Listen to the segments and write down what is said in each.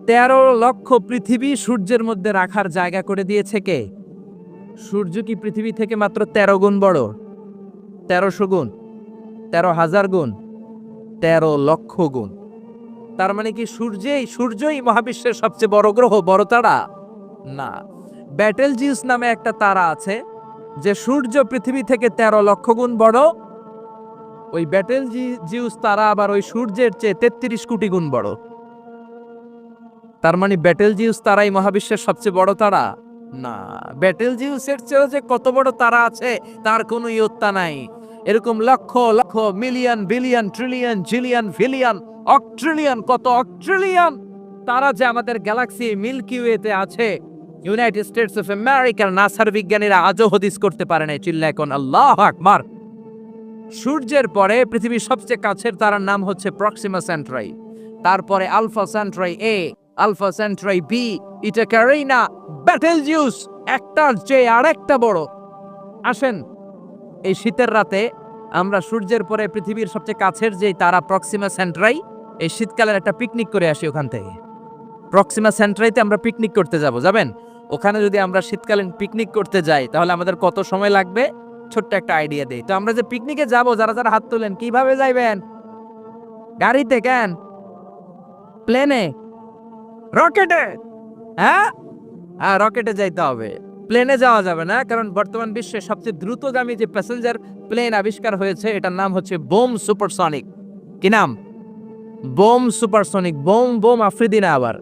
13 লক্ষ পৃথিবী সূর্যের মধ্যে রাখার জায়গা করে দিয়েছে কে? সূর্য কি পৃথিবী থেকে মাত্র 13 গুণ বড়? 1300 গুণ, 13,000 গুণ, 13 লক্ষ গুণ। তার মানে কি সূর্যই মহাবিশ্বের সবচেয়ে বড় গ্রহ, বড় তারা? না। ব্যাটেলজিউস নামে একটা তারা আছে যে সূর্য পৃথিবী থেকে 13 লক্ষ গুণ বড়। ওই ব্যাটেলজিউস তারা আবার ওই সূর্যের চেয়ে 33 কোটি গুণ বড়। তার মানে ব্যাটেলজিউস তারাই মহাবিশ্বের সবচেয়ে বড় তারা? না। ব্যাটেলজিউসের চেয়েও যে কত বড় তারা আছে তার কোনো ইয়ত্তা নাই। এরকম lakh lakh, million, billion, trillion, zillion, ভিলিয়ন, অক্ট্রিলিয়ন, কত অক্ট্রিলিয়ন তারা যে আমাদের গ্যালাক্সি মিল্কি ওয়েতে আছে, ইউনাইটেড স্টেটস অফ আমেরিকার নাসার বিজ্ঞানীরা আজও হদিস করতে পারে নাই। চিল্লা এখন আল্লাহু আকবার। সূর্যের পরে পৃথিবীর সবচেয়ে কাছের তারার নাম হচ্ছে প্রক্সিমা সেন্ট্রাই, তারপরে আলফা সেন্ট্রাই এ, আলফা সেন্ট্রাই বি, ইটা ক্যারিনা, ব্যাটেলজিউস একটার চেয়ে আরেকটা বড়। আসেন এই শীতের রাতে আমরা সূর্যের পরে পৃথিবীর সবচেয়ে কাছের যে তারা প্রক্সিমা সেন্ট্রাই, এই শীতকালের একটা পিকনিক করে আসি ওখান থেকে। প্রক্সিমা সেন্ট্রাইতে আমরা পিকনিক করতে যাবেন? ওখানে যদি আমরা শীতকালীন পিকনিক করতে যাই তাহলে আমাদের কত সময় লাগবে? ছোট্ট একটা আইডিয়া দেই। তো আমরা যে পিকনিকে যাব, যারা যারা হাত তোলেন, কিভাবে যাইবেন? গাড়িতে? কেন? প্লেনে? রকেটে? হ্যাঁ, রকেটে যাইতে হবে, প্লেনে যাওয়া যাবে না। কারণ বর্তমান বিশ্বে সবচেয়ে দ্রুতগামী যে প্যাসেঞ্জার প্লেন আবিষ্কার হয়েছে এটার নাম হচ্ছে বোম সুপারসনিক। কি নাম? Bomb supersonic. Bomb bomb Afridi না আবার,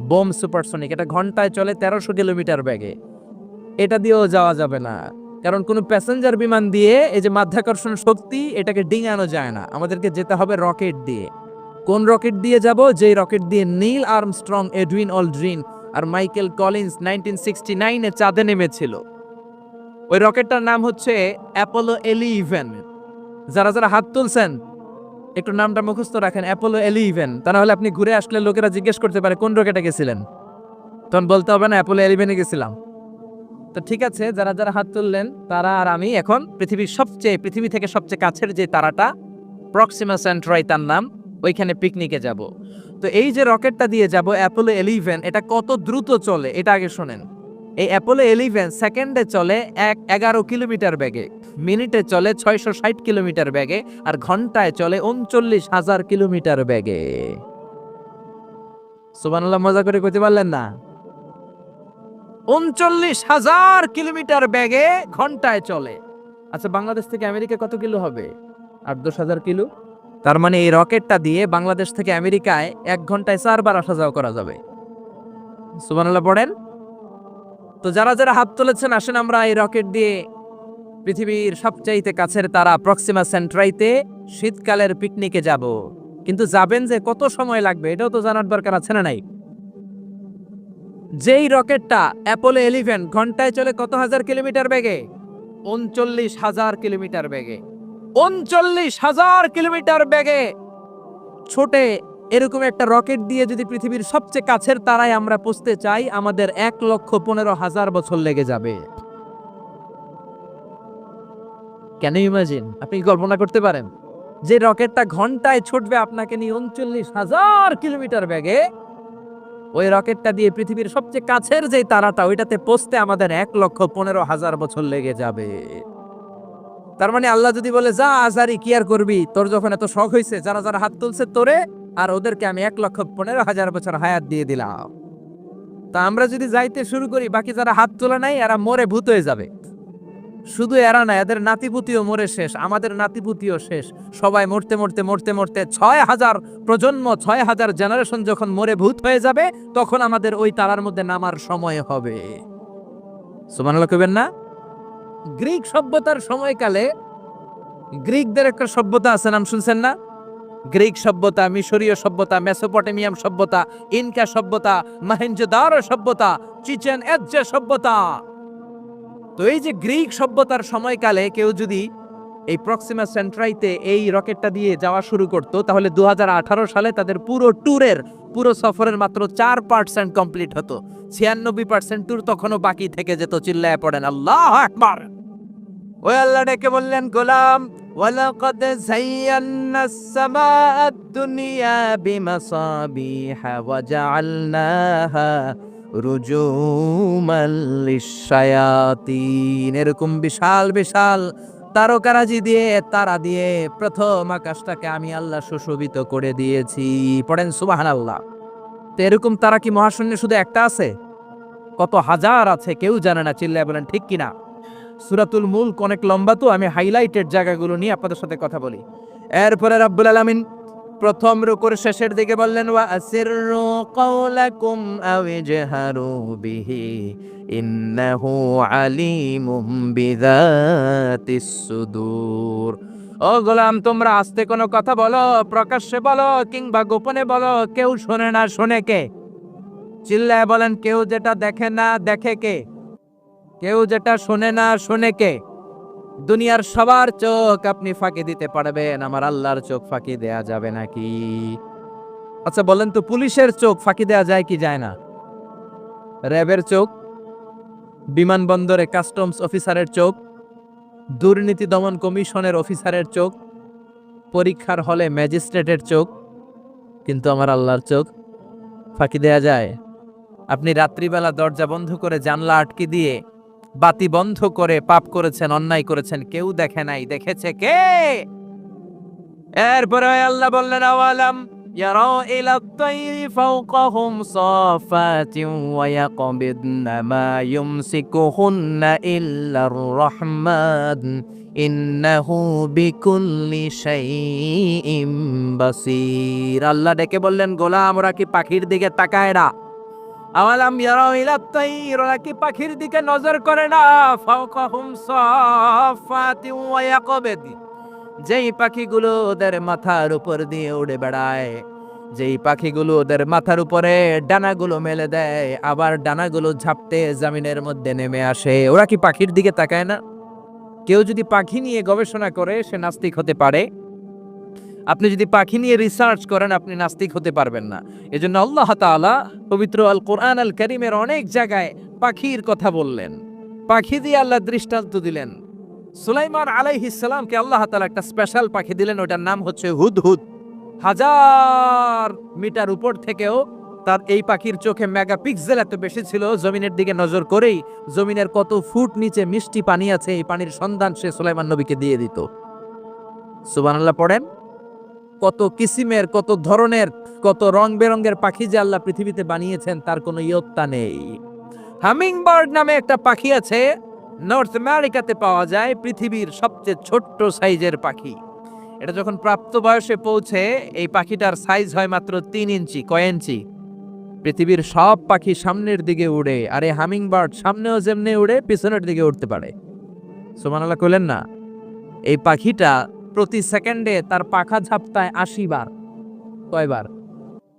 বোম সুপারসনিক। এটা ঘন্টায় চলে 1300 কিলোমিটার বেগে। এটা দিয়েও যাওয়া যাবে না, কারণ কোনো প্যাসেঞ্জার বিমান দিয়ে এই যে মাধ্যাকর্ষণ শক্তি এটাকে ডিঙানো যায় না। আমাদেরকে যেতে হবে রকেট দিয়ে। কোন রকেট দিয়ে যাব? যেই রকেট দিয়ে নীল আর্মস্ট্রং, এডউইন অলড্রিন আর মাইকেল কলিন্স 1969-এ চাঁদে নেমেছিল। ওই রকেটটার নাম হচ্ছে অ্যাপোলো 11। যারা যারা হাত তুলছেন একটু নামটা মুখস্থ রাখেন, অ্যাপোলো 11। তা না হলে আপনি ঘুরে আসলে লোকেরা জিজ্ঞেস করতে পারে কোন রকেটে গেছিলেন, তখন বলতে হবে না অ্যাপোলো 11-এ গেছিলাম। তো ঠিক আছে, যারা যারা হাত তুললেন তারা আর আমি এখন পৃথিবী থেকে সবচেয়ে কাছের যে তারাটা প্রক্সিমা সেন্ট্রাই তার নাম, ওইখানে পিকনিকে যাব। তো এই যে রকেটটা দিয়ে যাব অ্যাপোলো 11, এটা কত দ্রুত চলে এটা আগে শোনেন। এই অ্যাপোলো 11 সেকেন্ডে চলে 11 কিলোমিটার বেগে, মিনিটে চলে 660 কিলোমিটার বেগে, আর ঘন্টায় চলে 39,000 কিলোমিটার বেগে। সুবহানাল্লাহ, মজা করে কইতে পারলেন না? 39,000 কিলোমিটার বেগে ঘন্টায় চলে। আচ্ছা, বাংলাদেশ থেকে আমেরিকা কত কিলো হবে? 8-10 হাজার কিলো। তার মানে এই রকেটটা দিয়ে বাংলাদেশ থেকে আমেরিকায় 1 ঘন্টায় 4 বার আসা যাওয়া করা যাবে। সুবহানাল্লাহ পড়েন। তো যারা যারা হাত তুলেছেন, আসেন আমরা এই রকেট দিয়ে পৃথিবীর সবচাইতে কাছের তারা প্রক্সিমা সেন্ট্রাইতে শীতকালের পিকনিকে যাব। কিন্তু যাবেন যে কত সময় লাগবে এটাও তো জানার দরকার আছে না নাই? যেই রকেটটা অ্যাপোলো 11 ঘন্টায় চলে কত হাজার কিলোমিটার বেগে? 39,000 কিলোমিটার বেগে। 39,000 কিলোমিটার বেগে ছোটে এরকম একটা রকেট দিয়ে যদি পৃথিবীর সবচেয়ে কাছের তারায় আমরা পৌঁছতে চাই, আমাদের 1,15,000 বছর লেগে যাবে। Can you imagine? আপনি কল্পনা করতে পারেন যে রকেটটা ঘন্টায় ছুটবে আপনাকে নিয়ে 39,000 কিলোমিটার বেগে, ওই রকেটটা দিয়ে পৃথিবীর সবচেয়ে কাছের যে তারাটা ওইটাতে পৌঁছতে আমাদের 1,15,000 বছর লেগে যাবে। তার মানে আল্লাহ যদি বলে যা আজারি কি আর করবি, তোর যখন এত শখ হয়েছে, যারা যারা হাত তুলছে তোরে আর ওদেরকে আমি 1,15,000 বছর হায়াত দিয়ে দিলাম। তা আমরা যদি যাইতে শুরু করি, বাকি যারা হাত তোলা নাই এরা মরে ভূত হয়ে যাবে। শুধু এরা না, এদের নাতিপুতিও মরে শেষ, আমাদের নাতিপুতিও শেষ। সবাই মরতে মরতে মরতে মরতে 6,000 প্রজন্ম, 6,000 জেনারেশন যখন মরে ভূত হয়ে যাবে, তখন আমাদের ওই তারার মধ্যে নামার সময় হবে। সুবহানাল্লাহ কইবেন না? গ্রিক সভ্যতার সময়কালে গ্রিকদের একটা সভ্যতা আছে, নাম শুনছেন না? গ্রিক সভ্যতা, মিশরীয় সভ্যতা, মেসোপটেমিয়াম সভ্যতা, ইনকা সভ্যতা, মহেঞ্জোদারো সভ্যতা, চিচেন ইৎজা সভ্যতা। তো এই যে গ্রিক সভ্যতার সময়কালে কেউ যদি এই প্রক্সিমা সেন্ট্রাইতে এই রকেটটা দিয়ে যাওয়া শুরু করত, তাহলে 2018 সালে তাদের পুরো সফরের মাত্র 4% কমপ্লিট হতো। 96% ট্যুর তখনও বাকি থেকে যেত। চিল্লায় পড়েন আল্লাহু আকবার। ওই আল্লাহ ডেকে বললেন, গোলাম ওয়ালাকাদ যায়্যানাস সামাআদ দুনিয়া বিমাসাবিহা ওয়া জাআলনাহা রুজুমান লিশ-শায়াতিন। এরকম বিশাল বিশাল তারকারাজি দিয়ে, তারা দিয়ে প্রথম আকাশটাকে আমি আল্লাহ সুশোভিত করে দিয়েছি। পড়েন সুবহানাল্লাহ। তো এরকম তারা কি মহাশূন্যে শুধু একটা আছে? কত হাজার আছে কেউ জানে না। চিল্লায় বলেন ঠিক কিনা? সূরাতুল মুলক অনেক লম্বা, তো আমি হাইলাইটেড জায়গাগুলো নিয়ে আপনাদের সাথে কথা বলি। এরপরে রাব্বুল আলামিন প্রথম রুকুর শেষের দিকে বললেন, ওয়া আসিররু কাওলাকুম আও ইজহারু বিহি ইন্নাহু আলিমুম বিযাতিস সুদূর। ও গোলাম, তোমরা আস্তে কোনো কথা বলো, প্রকাশ্যে বলো কিংবা গোপনে বলো, কেউ শোনে না, শোনে কে? চিল্লায় বলেন, কেউ যেটা দেখে না দেখে কে? কেউ যেটা শোনে না শোনে কে? দুনিয়ার সবার চোখ আপনি ফাঁকি দিতে পারবেন, আমার আল্লাহর চোখ ফাঁকি দেয়া যাবে নাকি? আচ্ছা বলেন তো, পুলিশের চোখ ফাঁকি দেয়া যায় কি যায় না? র্যাবের চোখ, বিমানবন্দরে কাস্টমস অফিসারের চোখ, দুর্নীতি দমন কমিশনের অফিসারের চোখ, পরীক্ষার হলে ম্যাজিস্ট্রেটের চোখ, কিন্তু আমার আল্লাহর চোখ ফাঁকি দেয়া যায়? আপনি রাত্রিবেলা দরজা বন্ধ করে জানলা আটকে দিয়ে বাতি বন্ধ করে পাপ করেছেন, অন্যায় করেছেন, কেউ দেখে নাই, দেখেছে কে? এরপরে আল্লাহ বললেন, আওয়ালাম ইয়ারাউ ইলা তাইরি ফাওকাহুম সাফাতিন ওয়া ইয়াকবিদনা মা ইউমসিকুহুন্না ইল্লার রহমান ইন্নাহু বিকুল্লি শাইইন বাসীর। আল্লাহ ডেকে বললেন, গোলাম, ওরা কি পাখির দিকে তাকায় না? আওয়ালাম ইয়ারাউ ইলা তাইর, ওরা কি পাখির দিকে নজর করে না? ফাওকাহুম সাফাতিন ওয়া ইয়াকবিদ, যেই পাখিগুলো ওদের মাথার উপর দিয়ে উড়ে বেড়ায়, যেই পাখিগুলো ওদের মাথার উপরে ডানাগুলো মেলে দেয়, আবার ডানাগুলো ঝাপটে জমিনের মধ্যে নেমে আসে, ওরা কি পাখির দিকে তাকায় না? কেউ যদি পাখি নিয়ে গবেষণা করে সে নাস্তিক হতে পারে। আপনি যদি পাখি নিয়ে রিসার্চ করেন আপনি নাস্তিক হতে পারবেন না। এজন্য আল্লাহ তাআলা পবিত্র আল কোরআন আল কারীমের অনেক জায়গায় পাখির কথা বললেন, পাখি দিয়ে আল্লাহ দৃষ্টান্ত দিলেন। সুলাইমান আলাইহিস সালামকে আল্লাহ তাআলা একটা স্পেশাল পাখি দিলেন, ওটার নাম হচ্ছে হুদহুদ। 1000 মিটার উপর থেকেও তার এই পাখির চোখে মেগাপিক্সেল এত বেশি ছিল, জমিনের দিকে নজর করেই জমিনের কত ফুট নিচে মিষ্টি পানি আছে এই পানির সন্ধান সে সুলাইমান নবীকে দিয়ে দিত। সুবহানাল্লাহ পড়েন। কত কিসিমের, কত ধরনের, কত রং বেরঙের পাখি যে আল্লাহ পৃথিবীতে বানিয়েছেন তার কোনো ইয়ত্তা নেই। হামিং বার্ড নামে একটা পাখি আছে, নর্থ আমেরিকাতে পাওয়া যায়, পৃথিবীর সবচেয়ে ছোট্ট সাইজের পাখি। এটা যখন প্রাপ্ত বয়সে পৌঁছে এই পাখিটার সাইজ হয় মাত্র 3 ইঞ্চি। কয় ইঞ্চি? পৃথিবীর সব পাখি সামনের দিকে উড়ে, আর এই হামিং বার্ড সামনেও যেমনি উড়ে পিছনের দিকে উঠতে পারে। সুবহানাল্লাহ কইলেন না? এই পাখিটা প্রতি সেকেন্ডে তার পাখা ঝাপটায় 80 বার। কয়বার?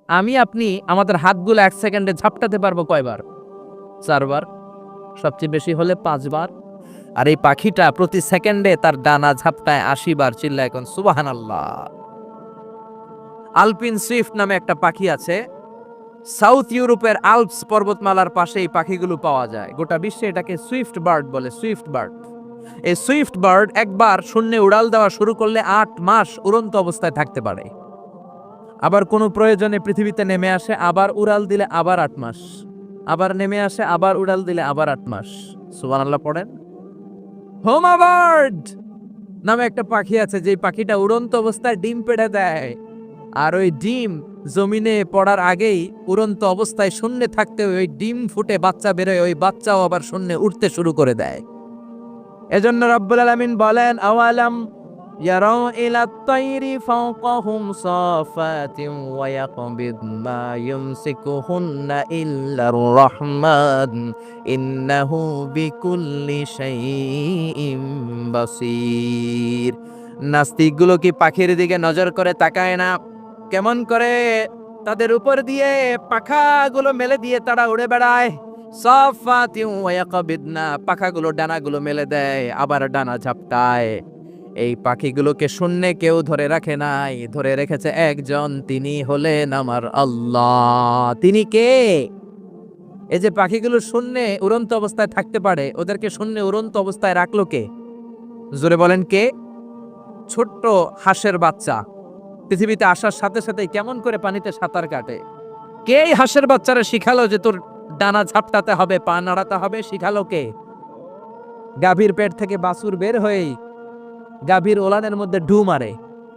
আমি আপনি আমাদের হাতগুলো 1 সেকেন্ডে ঝাপটাতে পারবো কয়বার? 4 বার, সবচেয়ে বেশি হলে 5 বার। আর এই পাখিটা প্রতি সেকেন্ডে তার ডানা ঝাপটায় 80 বার। চিল্লা এখন সুবহানাল্লাহ। আলপিন সুইফট নামে একটা পাখি আছে, সাউথ ইউরোপের আল্পস পর্বতমালার পাশে এই পাখিগুলো পাওয়া যায়। গোটা বিশ্বে এটাকে সুইফট বার্ড বলে, সুইফট বার্ড। এই সুইফট বার্ড একবার শূন্যে উড়াল দেওয়া শুরু করলে 8 মাস উড়ন্ত অবস্থায় থাকতে পারে। আবার কোনো প্রয়োজনে পৃথিবীতে নেমে আসে, আবার উড়াল দিলে আবার 8 মাস, আবার নেমে আসে, আবার উড়াল দিলে আবার 8 মাস। সুবহানাল্লাহ পড়েন। হোমা বার্ড নামে একটা পাখি আছে, যে পাখিটা উড়ন্ত অবস্থায় ডিম পেড়ে দেয়, আর ওই ডিম জমিনে পড়ার আগেই উড়ন্ত অবস্থায় শূন্যে থাকতে ওই ডিম ফুটে বাচ্চা বেরোয়, ওই বাচ্চাও আবার শূন্যে উঠতে শুরু করে দেয়। এজন্য রব্বুল আলামিন বলেন, আওয়ালাম ইয়ারাউ ইলা তাইরি ফাওকাহুম সাফাতিন ওয়া ইয়াকবিদনা ইউমসিকুহুন্না ইল্লার রহমান ইন্নাহু বিকুল্লি শাইইন বাসীর। নাস্তিকগুলো কি পাখির দিকে নজর করে তাকায় না? কেমন করে তাদের উপর দিয়ে পাখাগুলো মেলে দিয়ে তারা উড়ে বেড়ায়। সাফাতিন ওয়া ইয়াকবিদনা, পাখাগুলো ডানাগুলো মেলে দেয়, আবার ডানা ঝাপটায়। এই পাখিগুলোকে শূন্যে কেউ ধরে রাখে নাই, ধরে রেখেছে একজন, তিনি হলেন আমার আল্লাহ। তিনি কে? এই যে পাখিগুলো শূন্যে উড়ন্ত অবস্থায় থাকতে পারে, ওদেরকে শূন্যে উড়ন্ত অবস্থায় রাখলো কে? জোরে বলেন কে? ছোট্ট হাঁসের বাচ্চা পৃথিবীতে আসার সাথে সাথে কেমন করে পানিতে সাঁতার কাটে? কে এই হাঁসের বাচ্চারা শিখালো যে তোর ডানা ঝাপটাতে হবে, পা নাড়াতে হবে? শিখালো কে? গাভীর পেট থেকে বাছুর বের হয়েই গাভীর ওলানের মধ্যে ঢু মারে।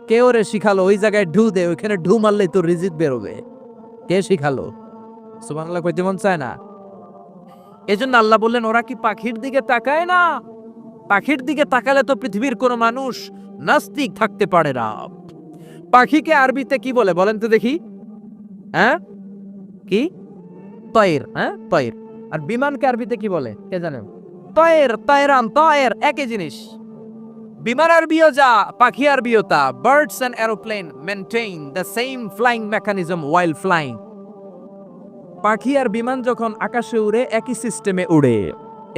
কে ওরে শিখালো ওই জায়গায় ঢু দে, ওইখানে ঢু মারলেই তোর রিজিক বেরোবে? কে শিখালো? সুবহানাল্লাহ কইতে মন চায় না? এজন্য আল্লাহ বললেন ওরা কি পাখির দিকে তাকায় না? পাখির দিকে তাকালে তো পৃথিবীর কোনো মানুষ নাস্তিক থাকতে পারে না। পাখিকে আরবিতে কি বলে বলেন তো দেখি? হ্যাঁ, কি? তয়ের। হ্যাঁ, তয়ের। আর বিমানকে আরবিতে কি বলে কে জানেন? তয়ের, তয়রান, তয়ের একই জিনিস। বিমান আরবিও যা, পাখি আরবিও তা। Birds and aeroplane maintain the same flying mechanism while flying. পাখি আর বিমান যখন আকাশে উড়ে একই সিস্টেমে উড়ে।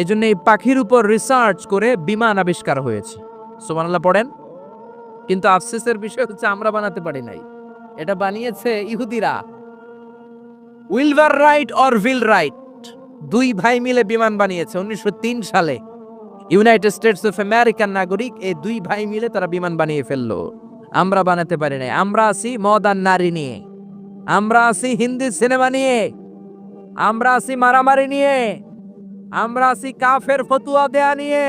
এজন্য এই পাখির উপর রিসার্চ করে বিমান আবিষ্কার হয়েছে। সুবহানাল্লাহ পড়েন। কিন্তু আফসোসের বিষয় হচ্ছে আমরা বানাতে পারি নাই, এটা বানিয়েছে ইহুদিরা। উইলবার রাইট অরভিল রাইট দুই ভাই মিলে বিমান বানিয়েছে 1903 সালে। ইউনাইটেড স্টেটস অফ আমেরিকার নাগরিক এই দুই ভাই মিলে তারা বিমান বানিয়ে ফেললো। আমরা বানাতে পারি নাই। আমরা আছি মদ আর নারী নিয়ে, আমরা আছি হিন্দি সিনেমা নিয়ে, আমরা আছি মারামারি নিয়ে, আমরা আছি কাফের ফতুয়া দেয়া নিয়ে,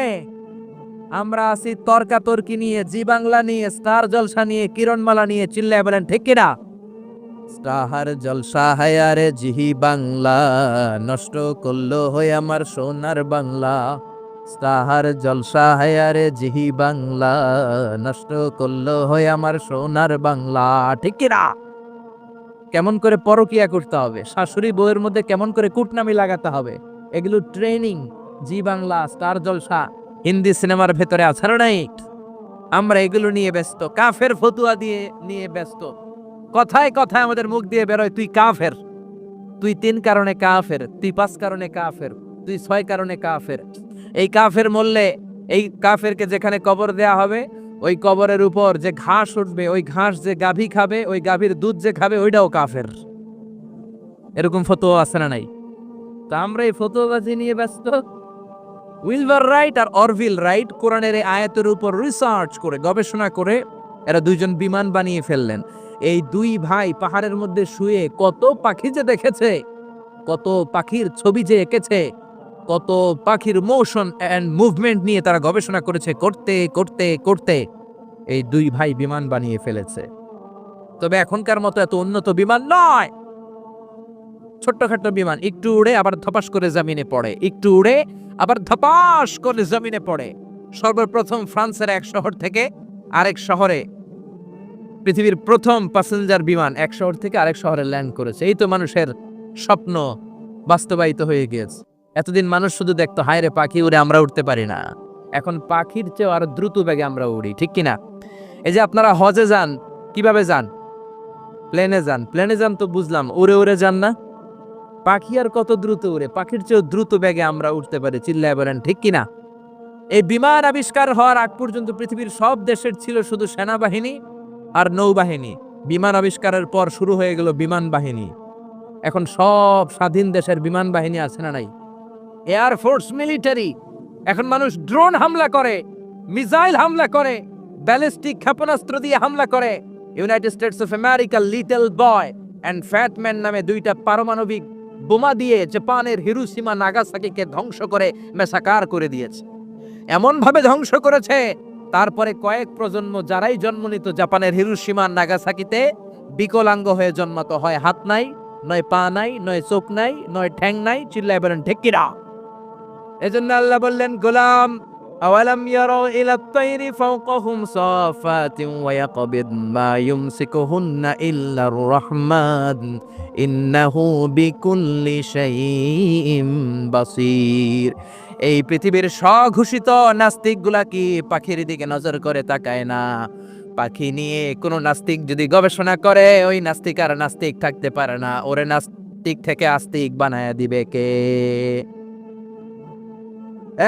আমরা আছি তর্কাতর্কি নিয়ে, জি বাংলা নিয়ে, স্টার জলসা নিয়ে, কিরণমালা নিয়ে। চিল্লায় বলেন ঠিক কিনা? স্টার জলসা হায়ারে জিহি বাংলা, নষ্ট করলো হয়ে আমার সোনার বাংলা। স্টার জলসা হায়ারে জিহি বাংলা, নষ্ট করলো হয়ে আমার সোনার বাংলা। ঠিক কিনা? কেমন করে পরকিয়া করতে হবে, শাশুড়ি বউয়ের মধ্যে কেমন করে কুটনামি লাগাতে হবে, এগুলো ট্রেনিং জি বাংলা, স্টার জলসা, হিন্দি সিনেমার ভেতরে আছে না নাই? আমরা এগুলো নিয়ে ব্যস্ত, কাফের ফতুয়া দিয়ে নিয়ে ব্যস্ত। কথায় কথায় আমাদের মুখ দিয়ে বেরোয় তুই কাফের, তুই 3 কারণে কাফের, তুই 5 কারণে কাফের, তুই 6 কারণে কাফের। এই কাফের মরলে এই কাফেরকে যেখানে কবর দেয়া হবে ওই কবরের উপর যে ঘাস উঠবে, ওই ঘাস যে গাভী খাবে, ওই গাভীর দুধ যে খাবে ওইটাও কাফের। এরকম ফতোয়া আছে না নাই? তা আমরা এই ফতোয়াবাজি নিয়ে ব্যস্ত। উইলবার রাইট আর অরভিল রাইট কোরআনের এই আয়াতের উপর রিসার্চ করে গবেষণা করে এরা দুইজন বিমান বানিয়ে ফেললেন। এই দুই ভাই পাহাড়ের মধ্যে শুয়ে কত পাখি যে দেখেছে, কত পাখির ছবি যে এঁকেছে, কত পাখির মোশন এন্ড মুভমেন্ট নিয়ে তারা গবেষণা করেছে। করতে করতে করতে এই দুই ভাই বিমান বানিয়ে ফেলেছে। তবে এখনকার মতো এত উন্নত বিমান নয়, ছোট্টখাট্ট বিমান, একটু উড়ে আবার ধপাস করে জমিনে পড়ে, একটু উড়ে আবার ধপাস করে জমিনে পড়ে। সর্বপ্রথম ফ্রান্সের এক শহর থেকে আরেক শহরে পৃথিবীর প্রথম প্যাসেঞ্জার বিমান এক শহর থেকে আরেক শহরে ল্যান্ড করেছে। এই তো মানুষের স্বপ্ন বাস্তবায়িত হয়ে গিয়েছে। এতদিন মানুষ শুধু দেখতো হায় রে পাখি উড়ে, আমরা উঠতে পারি না। এখন পাখির চেয়ে আরো দ্রুত বেগে আমরা উড়ি। ঠিক কিনা? এই যে আপনারা হজে যান, কিভাবে যান? প্লেনে যান। প্লেনে যান তো বুঝলাম, উড়ে উড়ে যান না? পাখি আর কত দ্রুত উড়ে, পাখির চেয়ে দ্রুত বেগে আমরা উঠতে পারি। চিল্লায় বলেন ঠিক কিনা? এই বিমান আবিষ্কার হওয়ার আগ পর্যন্ত পৃথিবীর সব দেশের ছিল শুধু সেনাবাহিনী আর নৌবাহিনী। বিমান আবিষ্কারের পর শুরু হয়ে গেল বিমান বাহিনী। এখন সব স্বাধীন দেশের বিমান বাহিনী আছে না নাই? Air force, military. এখন মানুষ ড্রোন হামলা করে, মিসাইল হামলা করে, ব্যালিস্টিক ক্ষেপণাস্ত্র দিয়ে হামলা করে। United states of America little boy and fat man নামে দুইটা পারমাণবিক বোমা দিয়ে জাপানের হিরোশিমা নাগাসাকিকে ধ্বংস করে মেসাকার করে দিয়েছে। এমন ভাবে ধ্বংস করেছে তারপরে কয়েক প্রজন্ম যারাই জন্ম নিত জাপানের হিরোশিমা নাগাসাকিতে বিকলাঙ্গ হয়ে জন্মাতো। হয় হাত নাই, নয় পা নাই, নয় চোখ নাই, নয় ঠ্যাং নাই। চিল্লায় বলেন ঠিক কিনা? এজন্য আল্লাহ বললেন গোলাম আওয়ালাম ইয়ারাউ ইলা তাইরি ফাওকাহুম সাফাতিন ওয়া ইয়াকবিদ মা ইউমসিকুহুন্না ইল্লার রহমান ইন্নাহু বিকুল্লি শাইইন বাসীর। এই পৃথিবীর স্বঘোষিত নাস্তিকগুলা কি পাখির দিকে নজর করে তাকায় না? পাখি নিয়ে কোন নাস্তিক যদি গবেষণা করে ওই নাস্তিক আর নাস্তিক থাকতে পারে না। ওরে নাস্তিক থেকে আস্তিক বানায়া দিবে কে?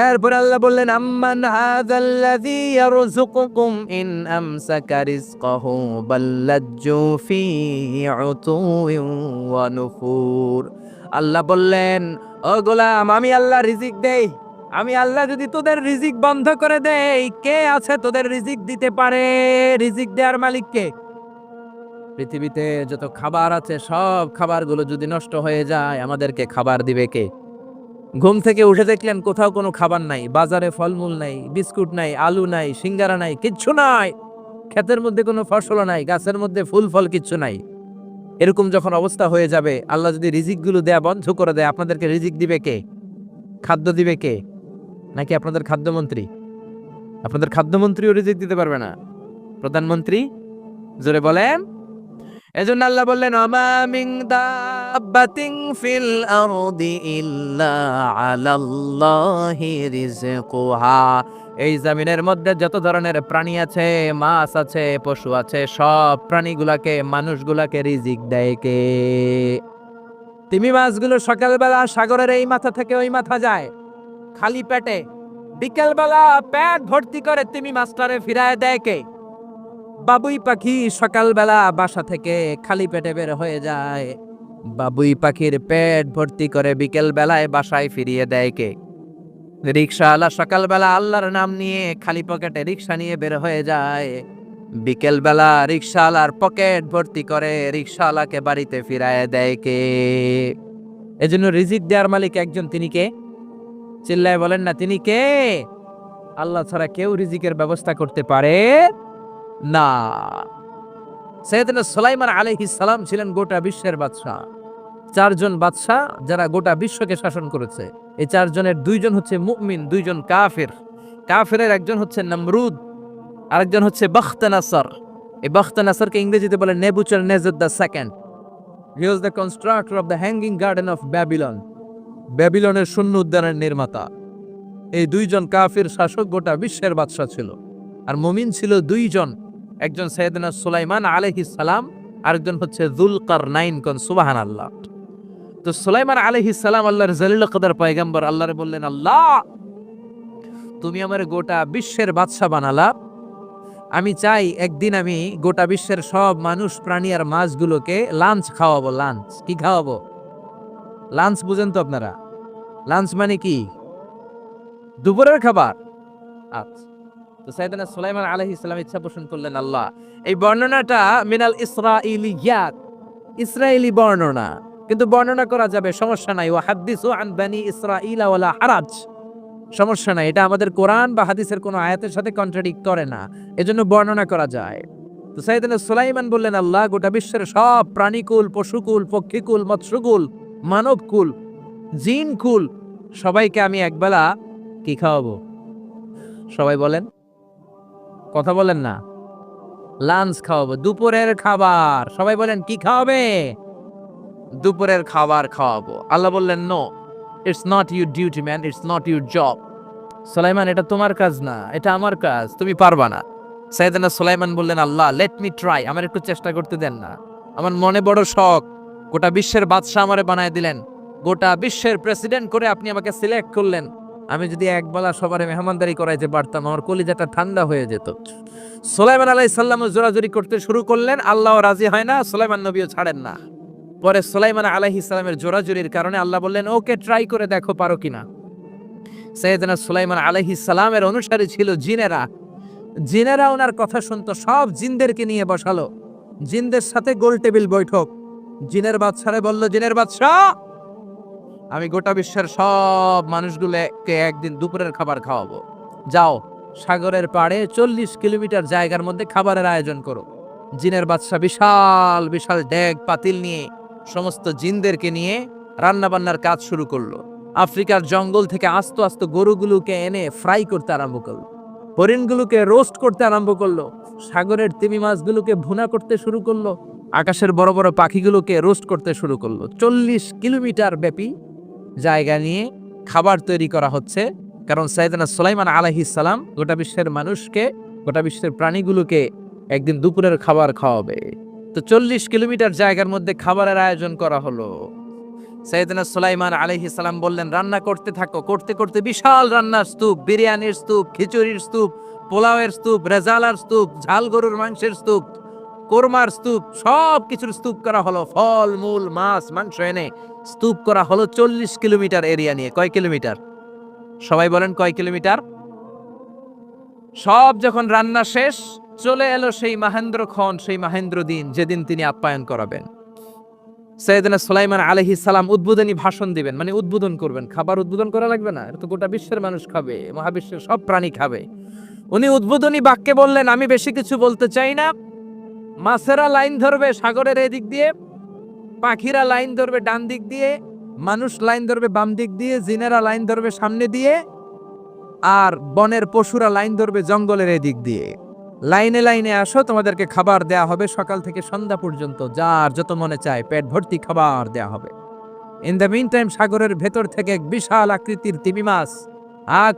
এরপর আল্লাহ বললেন আম্মান হাযাল্লাযী ইয়ারযুকুকুম ইন আমসাকা রিজকাহু বাল্লাজ্জু ফি উতুওয়িন ওয়া নুফুর। আল্লাহ বললেন ও গোলাম আমি আল্লাহ রিজিক দেই, আমি আল্লাহ যদি তোদের রিজিক বন্ধ করে দেই, কে আছে তোদের রিজিক দিতে পারে? রিজিক দেওয়ার মালিক কে? পৃথিবীতে যত খাবার আছে সব খাবারগুলো যদি নষ্ট হয়ে যায়, আমাদেরকে খাবার দিবে কে? ঘুম থেকে উঠে দেখলেন কোথাও কোনো খাবার নাই, বাজারে ফলমূল নাই, বিস্কুট নাই, আলু নাই, সিঙ্গারা নাই, কিচ্ছু নাই, ক্ষেতের মধ্যে কোনো ফসল নাই, গাছের মধ্যে ফুল ফল কিচ্ছু নাই। এরকম যখন অবস্থা হয়ে যাবে, আল্লাহ যদি রিজিকগুলো দেয়া বন্ধ করে দেয়, আপনাদেরকে রিজিক দিবে কে? খাদ্য দিবে কে? নাকি আপনাদের খাদ্যমন্ত্রী? আপনাদের খাদ্যমন্ত্রীও রিজিক দিতে পারবে না, প্রধানমন্ত্রী? জোরে বলেন। এজন্য আল্লাহ বললেন, ওমা মিন দাব্বাতিন ফিল আরদি ইল্লা আলাল্লাহি রিজকুহা। এই জমিনের মধ্যে যত ধরনের প্রাণী আছে, মাছ আছে, পশু আছে, সব প্রাণীগুলাকে, মানুষগুলাকে রিজিক দেয় কে? তিমি মাছগুলো সকালবেলা সাগরের এই মাথা থেকে ওই মাথা যায় খালি পেটে, বিকেলবেলা পেট ভর্তি করে তিমি মাছটারে ফিরায় দেয় কে? বাবুই পাখি সকালবেলা বাসা থেকে খালি পেটে বের হয়ে যায়, বাবুই পাখির পেট ভর্তি করে বিকেল বেলায় বাসায় ফিরিয়ে দেয় কে? রিক্সাওয়ালা সকালবেলা আল্লাহর নাম নিয়ে খালি পকেটে রিক্সা নিয়ে বের হয়ে যায়, বিকেল বেলা রিক্সাওয়ালার পকেট ভর্তি করে রিক্সাওয়ালাকে বাড়িতে ফিরায় দেয় কে? এজন্য রিজিক দেওয়ার মালিক একজন, তিনি কে? চিল্লায় বলেন না, তিনি কে? আল্লাহ ছাড়া কেউ রিজিকের ব্যবস্থা করতে পারে না। সাইয়েদনা সুলাইমান আলাইহিস সালাম ছিলেন গোটা বিশ্বের বাদশা। চারজন বাদশা যারা গোটা বিশ্বকে শাসন করেছে, এই চারজনের দুইজন হচ্ছে মুমিন, দুইজন কাফের। কাফেরের একজন হচ্ছে নমরুদ, আরেকজন হচ্ছে বাখতানাসার। এই বাখতানাসারকে ইংরেজিতে বলে Nebuchadnezzar the second. He was the constructor of the hanging garden of Babylon. ব্যাবিলনের শূন্য উদ্যানের নির্মাতা। এই দুইজন কাফির শাসক গোটা বিশ্বের বাদশা ছিল। আর মুমিন ছিল দুইজন, একজন সাইয়েদনা সুলাইমান আলাইহিস সালাম, আরেকজন হচ্ছে যুলকারনাইন। কোন সুবহানাল্লাহ। তো সুলাইমান আলাইহিস সালাম আল্লাহর জলিল কদর পয়গম্বর, আল্লাহরে বললেন, আল্লাহ তুমি আমার গোটা বিশ্বের বাদশা বানালা, আমি চাই একদিন আমি গোটা বিশ্বের সব মানুষ, প্রাণী আর মাছগুলোকে লাঞ্চ খাওয়াবো। লাঞ্চ কি খাওয়াবো? লাঞ্চ বুঝেন তো আপনারা? লাঞ্চ মানে কি? দুপুরের খাবার। আচ্ছা, তো সাইয়েদনা সুলাইমান আলাইহিস সালাম ইচ্ছা পোষণ করলেন, আল্লাহ এই বর্ণনাটা মিনাল ইসরাইলিয়াত, ইসরায়েলি বর্ণনা, কিন্তু বর্ণনা করা যাবে, সমস্যা নাই। ওয়া হাদিসু আন বানি ইসরাঈলা ওয়ালা হারাজ, সমস্যা নাই, এটা আমাদের কোরআন বা হাদিসের কোনো আয়াতের সাথে কন্ট্রাডিক্ট করে না, এজন্য বর্ণনা করা যায়। তো সাইয়েদনা সুলাইমান বললেন, আল্লাহ গোটা বিশ্বের সব প্রাণীকুল, পশুকুল, পক্ষীকুল, মৎস্যকুল, মানবকুল, জিনকুল, সবাইকে আমি একবেলা কি খাওয়াবো? সবাই বলেন, কথা বলেন না। লাঞ্চ খাওয়াবো, দুপুরের খাবার। সবাই বলেন, কি খাওয়াবে? দুপুরের খাবার খাওয়াবো। আল্লাহ বললেন, no, it's not your duty man, it's not your job. Sulaiman, এটা তোমার কাজ না, এটা আমার কাজ, তুমি পারবা না। সাইয়েদনা সুলাইমান বললেন, আল্লাহ লেট মি ট্রাই, আমার একটু চেষ্টা করতে দেন না, আমার মনে বড় শখ। গোটা বিশ্বের বাদশা আমারে বানায় দিলেন, গোটা বিশ্বের প্রেসিডেন্ট করে আপনি আমাকে সিলেক্ট করলেন, আমি যদি একবেলা সবারে মেহমানদারি করাইতে পারতাম, আমার কলিজাটা ঠান্ডা হয়ে যেত। সুলাইমান আলাইহিস সালাম জোরাজুরি করতে শুরু করলেন, আল্লাহ রাজি হয় না, সুলাইমান নবীও ছাড়েন না। পরে সুলাইমান আলাইহিস সালামের জোরাজুরির কারণে আল্লাহ বললেন, ওকে ট্রাই করে দেখো পারো কিনা। সাইয়েদনা সুলাইমান আলাইহিস সালামের অনুসারী ছিল জিনেরা। জিনেরা ওনার কথা শুনতো, সব জিনদেরকে নিয়ে বসালো, জিনদের সাথে গোল টেবিল বৈঠক। জিনের বাদশারে বলল, জিনের বাদশাহ, আমি গোটা বিশ্বের সব মানুষগুলোকে একদিন দুপুরের খাবার খাওয়াবো। যাও সাগরের পাড়ে 40 কিলোমিটার জায়গার মধ্যে খাবারের আয়োজন করো। জিনের বাদশা বিশাল বিশাল ডেক পাতিল নিয়ে সমস্ত জিনদেরকে নিয়ে রান্না বান্নার কাজ শুরু করলো। আফ্রিকার জঙ্গল থেকে আস্ত আস্ত গরুগুলোকে এনে ফ্রাই করতে আরম্ভ করলো, হরিণগুলোকে রোস্ট করতে আরম্ভ করলো, সাগরের তিমি মাছগুলোকে ভুনা করতে শুরু করলো, আকাশের বড় বড় পাখিগুলোকে রোস্ট করতে শুরু করলো। 40 কিলোমিটার ব্যাপী জায়গা নিয়ে খাবার তৈরি করা হচ্ছে, কারণ সাইয়েদনা সুলাইমান আলাইহিস সালাম গোটা বিশ্বের মানুষকে, গোটা বিশ্বের প্রাণীগুলোকে একদিন দুপুরের খাবার খাওয়াবে। তো 40 কিলোমিটার জায়গার মধ্যে খাবারের আয়োজন করা হলো। সাইয়েদনা সুলাইমান আলাইহিস সালাম বললেন, রান্না করতে থাকো। করতে করতে বিশাল রান্নার স্তূপ, বিরিয়ানির স্তূপ, খিচুড়ির স্তূপ, পোলাওয়ের স্তূপ, রেজালার স্তূপ, ঝাল গরুর মাংসের স্তূপ, কোরমার স্তূপ, সব কিছুর স্তূপ করা হলো। ফল মূল মাছ মাংস এনে স্তূপ করা হলো 40 কিলোমিটার এরিয়া নিয়ে। কয় কিলোমিটার? সবাই বলেন কয় কিলোমিটার? সব যখন রান্না শেষ, চলে এলো সেই মাহেন্দ্রক্ষণ, সেই মাহেন্দ্র দিন যেদিন তিনি আপ্যায়ন করাবেন। সৈয়দনা সুলাইমান আলাইহিস সালাম উদ্বোধনী ভাষণ দিবেন, মানে উদ্বোধন করবেন। খাবার উদ্বোধন করা লাগবে না, এটা তো গোটা বিশ্বের মানুষ খাবে, মহাবিশ্বের সব প্রাণী খাবে। উনি উদ্বোধনী বাক্যে বললেন, আমি বেশি কিছু বলতে চাই না। মাছেরা লাইন ধরবে সাগরের এদিক দিয়ে, পাখিরা লাইন ধরবে ডান দিক দিয়ে, মানুষ লাইন ধরবে বাম দিক দিয়ে, জিনেরা লাইন ধরবে সামনে দিয়ে, আর বনের পশুরা লাইন ধরবে জঙ্গলের এদিক দিয়ে। লাইনে লাইনে আসো, তোমাদেরকে খাবার দেয়া হবে সকাল থেকে সন্ধ্যা পর্যন্ত, যার যত মনে চায় পেট ভর্তি খাবার দেয়া হবে। ইন দ্য মিন টাইম সাগরের ভেতর থেকে এক বিশাল আকৃতির তিমি মাছ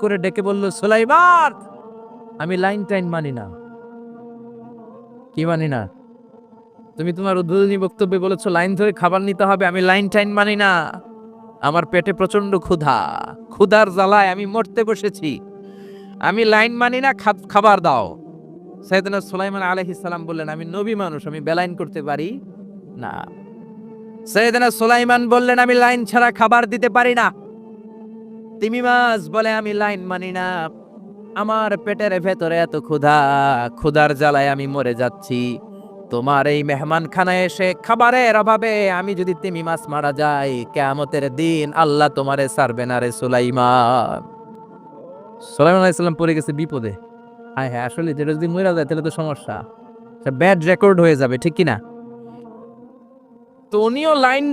করে ডেকে বলল, সুলাইমান, আমি লাইন টাইন মানি না। কি মানি না? তুমি তোমার উদ্বোধনী বক্তব্যে বলেছো লাইন ধরে খাবার নিতে হবে, আমি লাইন টাইন মানি না। আমার পেটে প্রচন্ড ক্ষুধা, ক্ষুধার জ্বালায় আমি মরতে বসেছি, আমি লাইন মানি না, খাবার দাও। সাইয়েদনা সুলাইমান আলাইহিস সালাম বললেন, আমি নবী মানুষ, আমি বেলাইন করতে পারি না। সাইয়েদনা সুলাইমান বললেন, আমি লাইন ছাড়া খাবার দিতে পারি না। তিমি মাছ বলে, আমি লাইন মানি না, আমার পেটের ভেতরে এত ক্ষুধা, ক্ষুধার জ্বালায় আমি মরে যাচ্ছি। তোমার এই মেহমানখানায় এসে খাবারের অভাবে আমি যদি তিমি মাছ মারা যাই, কিয়ামতের দিন আল্লাহ তোমারে ছাড়বে না রে সুলাইমান। সুলাইমান আলাইহিস সালাম পড়ে গেছে বিপদে। হ্যাঁ হ্যাঁ, আসলে যেটা যদি মরে যায় তাহলে তো সমস্যা, ব্যাড রেকর্ড হয়ে যাবে, ঠিক কিনা? তো উনিও লাইন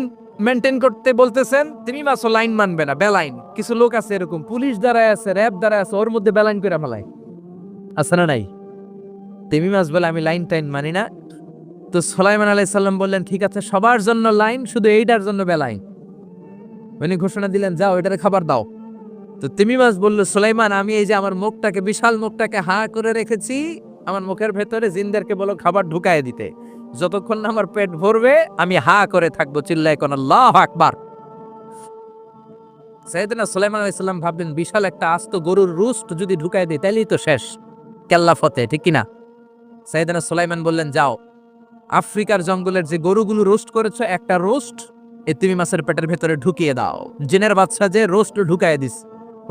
মেনটেন করতে বলতেছেন, তিমি মাছও লাইন মানবে না, বেলাইন। কিছু লোক আছে এরকম, পুলিশ দাঁড়ায় আছে, র্যাব দাঁড়ায় আছে, ওর মধ্যে বেলাইন করে ফেলায়, আছে না নাই? তিমি মাছ বলে, আমি লাইন টাইন মানি না। তো সুলাইমান আলাইহিস সালাম বললেন, ঠিক আছে, সবার জন্য লাইন, শুধু এইটার জন্য বেলাইন। উনি ঘোষণা দিলেন, যাও এটারে খাবার দাও। তো তিমি মাছ বলল, সুলাইমান, আমি এই যে আমার মুখটাকে, বিশাল মুখটাকে হা করে রেখেছি, আমার মুখের ভেতরে জিনদেরকে বলো খাবার ঢুকায় দিতে, যতক্ষণ না আমার পেট ভরবে আমি হা করে থাকবো, চিল্লায় কোন আল্লাহু আকবার। সাইয়েদনা সুলাইমান আলাইহিস সালাম ভাবলেন, বিশাল একটা আস্ত গরুর রোস্ট যদি ঢুকায় দিই তাহলেই তো শেষ, কেল্লা ফতে, ঠিক কিনা? সাইয়েদনা সুলাইমান বললেন, যাও আফ্রিকার জঙ্গলের যে গরুগুলো রোস্ট করেছো, একটা রোস্ট এই তিমি মাছের পেটের ভেতরে ঢুকিয়ে দাও। জিনের বাদশা যে রোস্ট ঢুকায় দিস,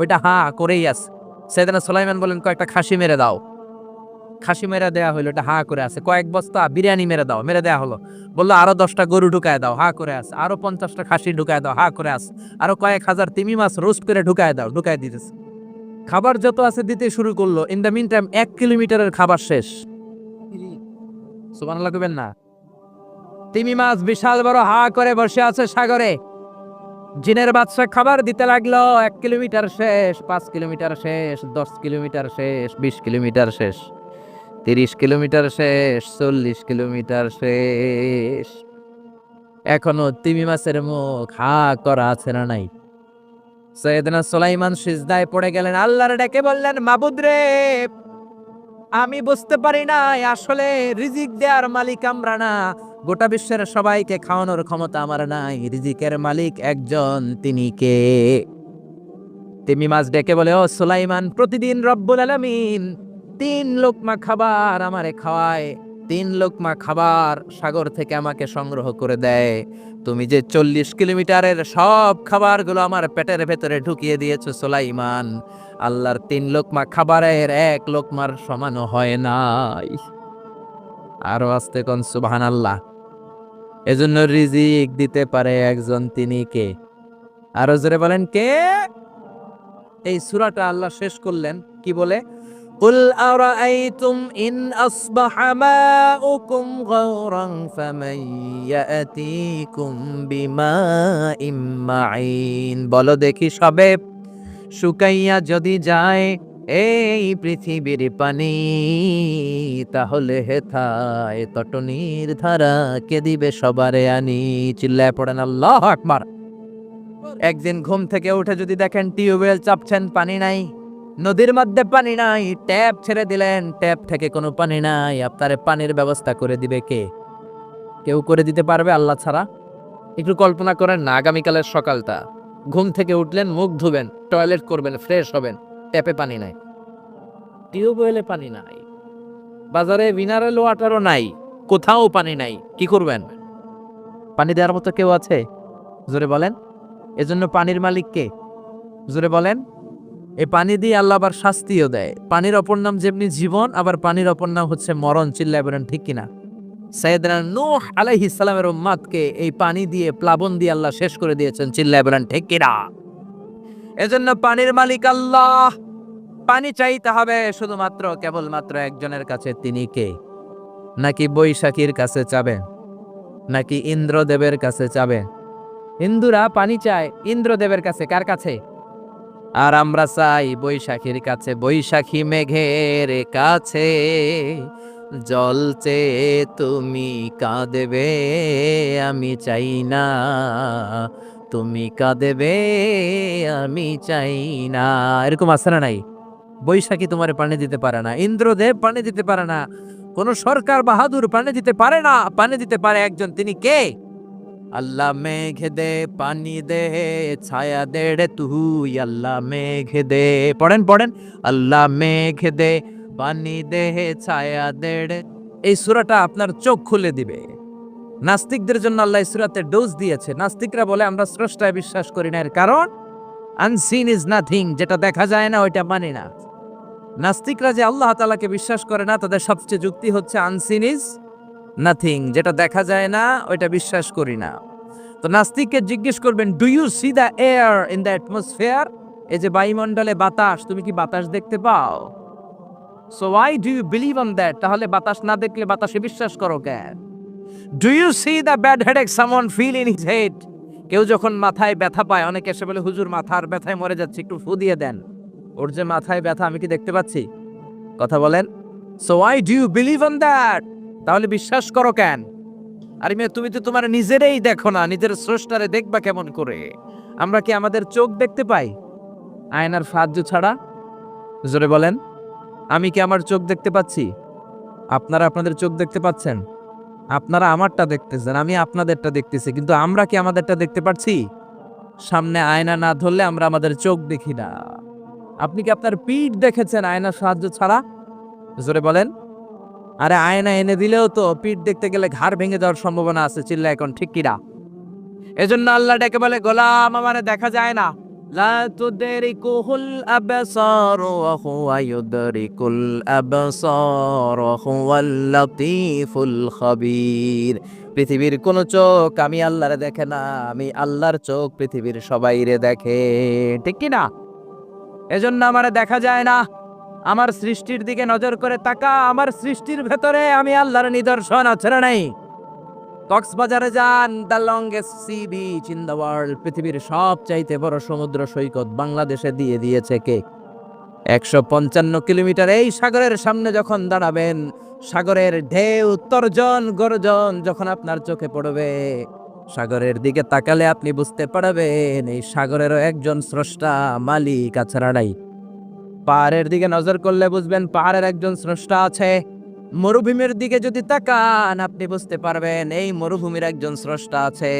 ওইটা হা করেই আছে। সাইয়েদনা সুলাইমান বলেন, কয়েকটা খাসি মেরে দাও। খাসি মেরে দেয়া হলো, এটা হা করে আছে। কয়েক বস্তা বিরিয়ানি মেরে দাও, মেরে দেয়া হলো। বললো আরো 10টা গরু ঢুকায় দাও, হা করে আছে। আরো 50টা খাসি ঢুকায় দাও, হা করে আছে। আরো কয়েক হাজার তিমি মাছ রোস্ট করে ঢুকায় দাও, ঢুকায় দিতেছে। খাবার যত আছে দিতে শুরু করলো। ইন দ্য মিন টাইম 1 কিলোমিটারের খাবার শেষ। সুবহানাল্লাহ কইবেন না? তিমি মাছ বিশাল বড় হা করে বসে আছে সাগরে। জিনের বাদশা খাবার দিতে লাগলো। 1 কিলোমিটার শেষ, 5 কিলোমিটার শেষ, 10 কিলোমিটার শেষ, 20 কিলোমিটার শেষ, 30 কিলোমিটার শেষ, 40 কিলোমিটার শেষ। এখনো তিমি মাছের মুখ হা করা আছে না নাই? সৈয়দনা সুলাইমান সিজদায় পড়ে গেলেন, আল্লাহর ডেকে বললেন, মাবুদ রে, আমি বুঝতে পারি না আসলে রিজিক দেওয়ার মালিক আমরা না, গোটা বিশ্বের সবাইকে খাওয়ানোর ক্ষমতা আমার নাই, রিজিকের মালিক একজন, তিনি কে? তিমি মাছ ডেকে বলে, ও সুলাইমান, প্রতিদিন রব্বুল আলামিন 3 লোকমা খাবার আমারে খাওয়ায়, 3 লোকমা খাবার সাগর থেকে আমাকে সংগ্রহ করে দেয়। তুমি যে 40 কিলোমিটারের সব খাবারগুলো আমার পেটের ভেতরে ঢুকিয়ে দিয়েছো সুলাইমান, আল্লাহর 3 লোকমা খাবারের 1 লোকমার সমানও হয় নাই। আরো আস্তে কোন সুবহানাল্লাহ। এজন্য রিজিক দিতে পারে একজন, তিনি কে? আরো জোরে বলেন, কে? এই সূরাটা আল্লাহ শেষ করলেন কি বলে? কুল আরাআইতুম ইন আসবাহা মাউকুম গাওরান ফামান ইয়াতিকুম বিমাইম মাইন। বলো দেখি, সবে শুকাইয়া যদি যায় এই পৃথিবীর পানি, তাহলে হেথায় তটনির ধারা কে দিবে সবারে আনি। চিল্লায় পড়েন আল্লাহু আকবার। একদিন ঘুম থেকে উঠে যদি দেখেন টিউবওয়েল চাপছেন, পানি নাই, নদীর মধ্যে পানি নাই, ট্যাপ ছেড়ে দিলেন, ট্যাপ থেকে কোনো পানি নাই, আপনারে পানির ব্যবস্থা করে দিবে কে? কেউ করে দিতে পারবে আল্লাহ ছাড়া? একটু কল্পনা করেন না, আগামীকালের সকালটা, ঘুম থেকে উঠলেন, মুখ ধুবেন, টয়লেট করবেন, ফ্রেশ হবেন, ট্যাপে পানি নাই, টিউবওয়েলে পানি নাই, বাজারে মিনারেল ওয়াটারও নাই, কোথাও পানি নাই, কি করবেন? পানি দেওয়ার মতো কেউ আছে? জোরে বলেন। এজন্য পানির মালিক কে? জোরে বলেন। এই পানি দিয়ে আল্লাহ আবার শাস্তিও দেয়। পানির অপর নাম যেমনি জীবন, আবার পানির অপর নাম হচ্ছে মরণ। চিল্লায় বলেন ঠিক কিনা? সাইয়েদনা নূহ আলাইহিস সালামের উম্মতকে এই পানি দিয়ে, প্লাবন দিয়ে আল্লাহ শেষ করে দিয়েছেন। চিল্লায় বলেন ঠিক কিনা? এজন্য পানির মালিক আল্লাহ। পানি চাইতে হবে শুধুমাত্র কেবলমাত্র একজনের কাছে, তিনি কে? নাকি বৈশাখীর কাছে চাবে? নাকি ইন্দ্রদেবের কাছে চাবে? হিন্দুরা পানি চায় ইন্দ্রদেবের কাছে। কার কাছে? আর আমরা চাই বৈশাখীর কাছে। বৈশাখী মেঘের কাছে জল চেয়ে তুমি কাঁদেবে, আমি চাই না তুমি কাঁদেবে, আমি চাই না। এরকম আছে না নাই? বৈশাখী তোমারে পানি দিতে পারে না, ইন্দ্রদেব পানি দিতে পারে না, কোন সরকার বাহাদুর পানি দিতে পারে না। পানি দিতে পারে একজন, তিনি কে? আল্লাহ মেঘ দে পানি দে ছায়া দে রে তুই, আল্লাহ মেঘ দে। পড়েন পড়েন, আল্লাহ মেঘ দে পানি দে ছায়া দে রে। এই সূরাটা আপনার চোখ খুলে দিবে। নাস্তিকদের জন্য আল্লাহ এই সূরাতে ডোজ দিয়েছে। নাস্তিকরা বলে আমরা স্রষ্টায় বিশ্বাস করি না, এর কারণ আনসিন ইজ নাথিং, যেটা দেখা যায় না ওইটা মানি না। নাস্তিকরা যে আল্লাহ তাআলাকে বিশ্বাস করে না, তাদের সবচেয়ে যুক্তি হচ্ছে আনসিন ইজ নাথিং, যেটা দেখা যায় না ওইটা বিশ্বাস করি না। তো নাস্তিককে জিজ্ঞেস করবেন, do you see the air in the atmosphere? এই যে বায়ুমণ্ডলে বাতাস, তুমি কি বাতাস দেখতে পাও? So why do you believe on that? তাহলে বাতাস না দেখলে বাতাসে বিশ্বাস করো কেন? Do you see the bad headache someone feel in his head? কেউ যখন মাথায় ব্যথা পায়, অনেকে এসে বলে হুজুর মাথার ব্যথায় মরে যাচ্ছে, একটু ফু দিয়ে দেন। ওর যে মাথায় ব্যথা, আমি কি দেখতে পাচ্ছি? কথা বলেন। So why do you believe on that? তাহলে বিশ্বাস করো কেন? আরে মেয়ে, তুমি তো তোমার নিজেরই দেখো না, নিজের স্রষ্টারে দেখবা কেমন করে? আমরা কি আমাদের চোখ দেখতে পাই আয়নার সাহায্য ছাড়া? জোরে বলেন। আমি কি আমার চোখ দেখতে পাচ্ছি? আপনারা আপনাদের চোখ দেখতে পাচ্ছেন? আপনারা আমারটা দেখতেছেন, আমি আপনাদেরটা দেখতেছি, কিন্তু আমরা কি আমাদেরটা দেখতে পাচ্ছি? সামনে আয়না না ধরলে আমরা আমাদের চোখ দেখি না। আপনি কি আপনার পিঠ দেখেছেন আয়নার সাহায্য ছাড়া? জোরে বলেন। আরে আয়না এনে দিলেও তো পিঠ দেখতে গেলে ঘাড় ভেঙে যাওয়ার সম্ভাবনা আছে। চিল্লা এখন ঠিক কিনা? এজন্য আল্লাহ ডেকে বলে, গোলাম আমারে দেখা যায় না। লা তুদরিকুহুল আবসার ওয়া হুয়া ইউদরিকুল আবসার ওয়া হুয়াল লাতীফুল খাবীর। পৃথিবীর কোন চোখ আমি আল্লাহরে দেখে না, আমি আল্লাহর চোখ পৃথিবীর সবাইরে দেখে। ঠিক কি না? এজন্য আমারে দেখা যায় না। আমার সৃষ্টির দিকে নজর করে তাকা, আমার সৃষ্টির ভেতরে আমি আল্লাহর নিদর্শন আছে না নাই? কক্সবাজারে যান, the longest sea beach in the world, পৃথিবীর সবচাইতে বড় সমুদ্র সৈকত বাংলাদেশে দিয়ে দিয়েছে কে? 155 কিলোমিটার। এই সাগরের সামনে যখন দাঁড়াবেন, সাগরের ঢেউ তর্জন গর্জন যখন আপনার চোখে পড়বে, সাগরের দিকে তাকালে আপনি বুঝতে পারবেন এই সাগরেরও একজন স্রষ্টা মালিক আছাড়া নাই। পাহাড়ের দিকে নজর করলে বুঝবেন পাহাড়ের একজন স্রষ্টা আছে। মরুভূমির দিকে যদি তাকান, আপনি বুঝতে পারবেন এই মরুভূমির একজন স্রষ্টা আছে।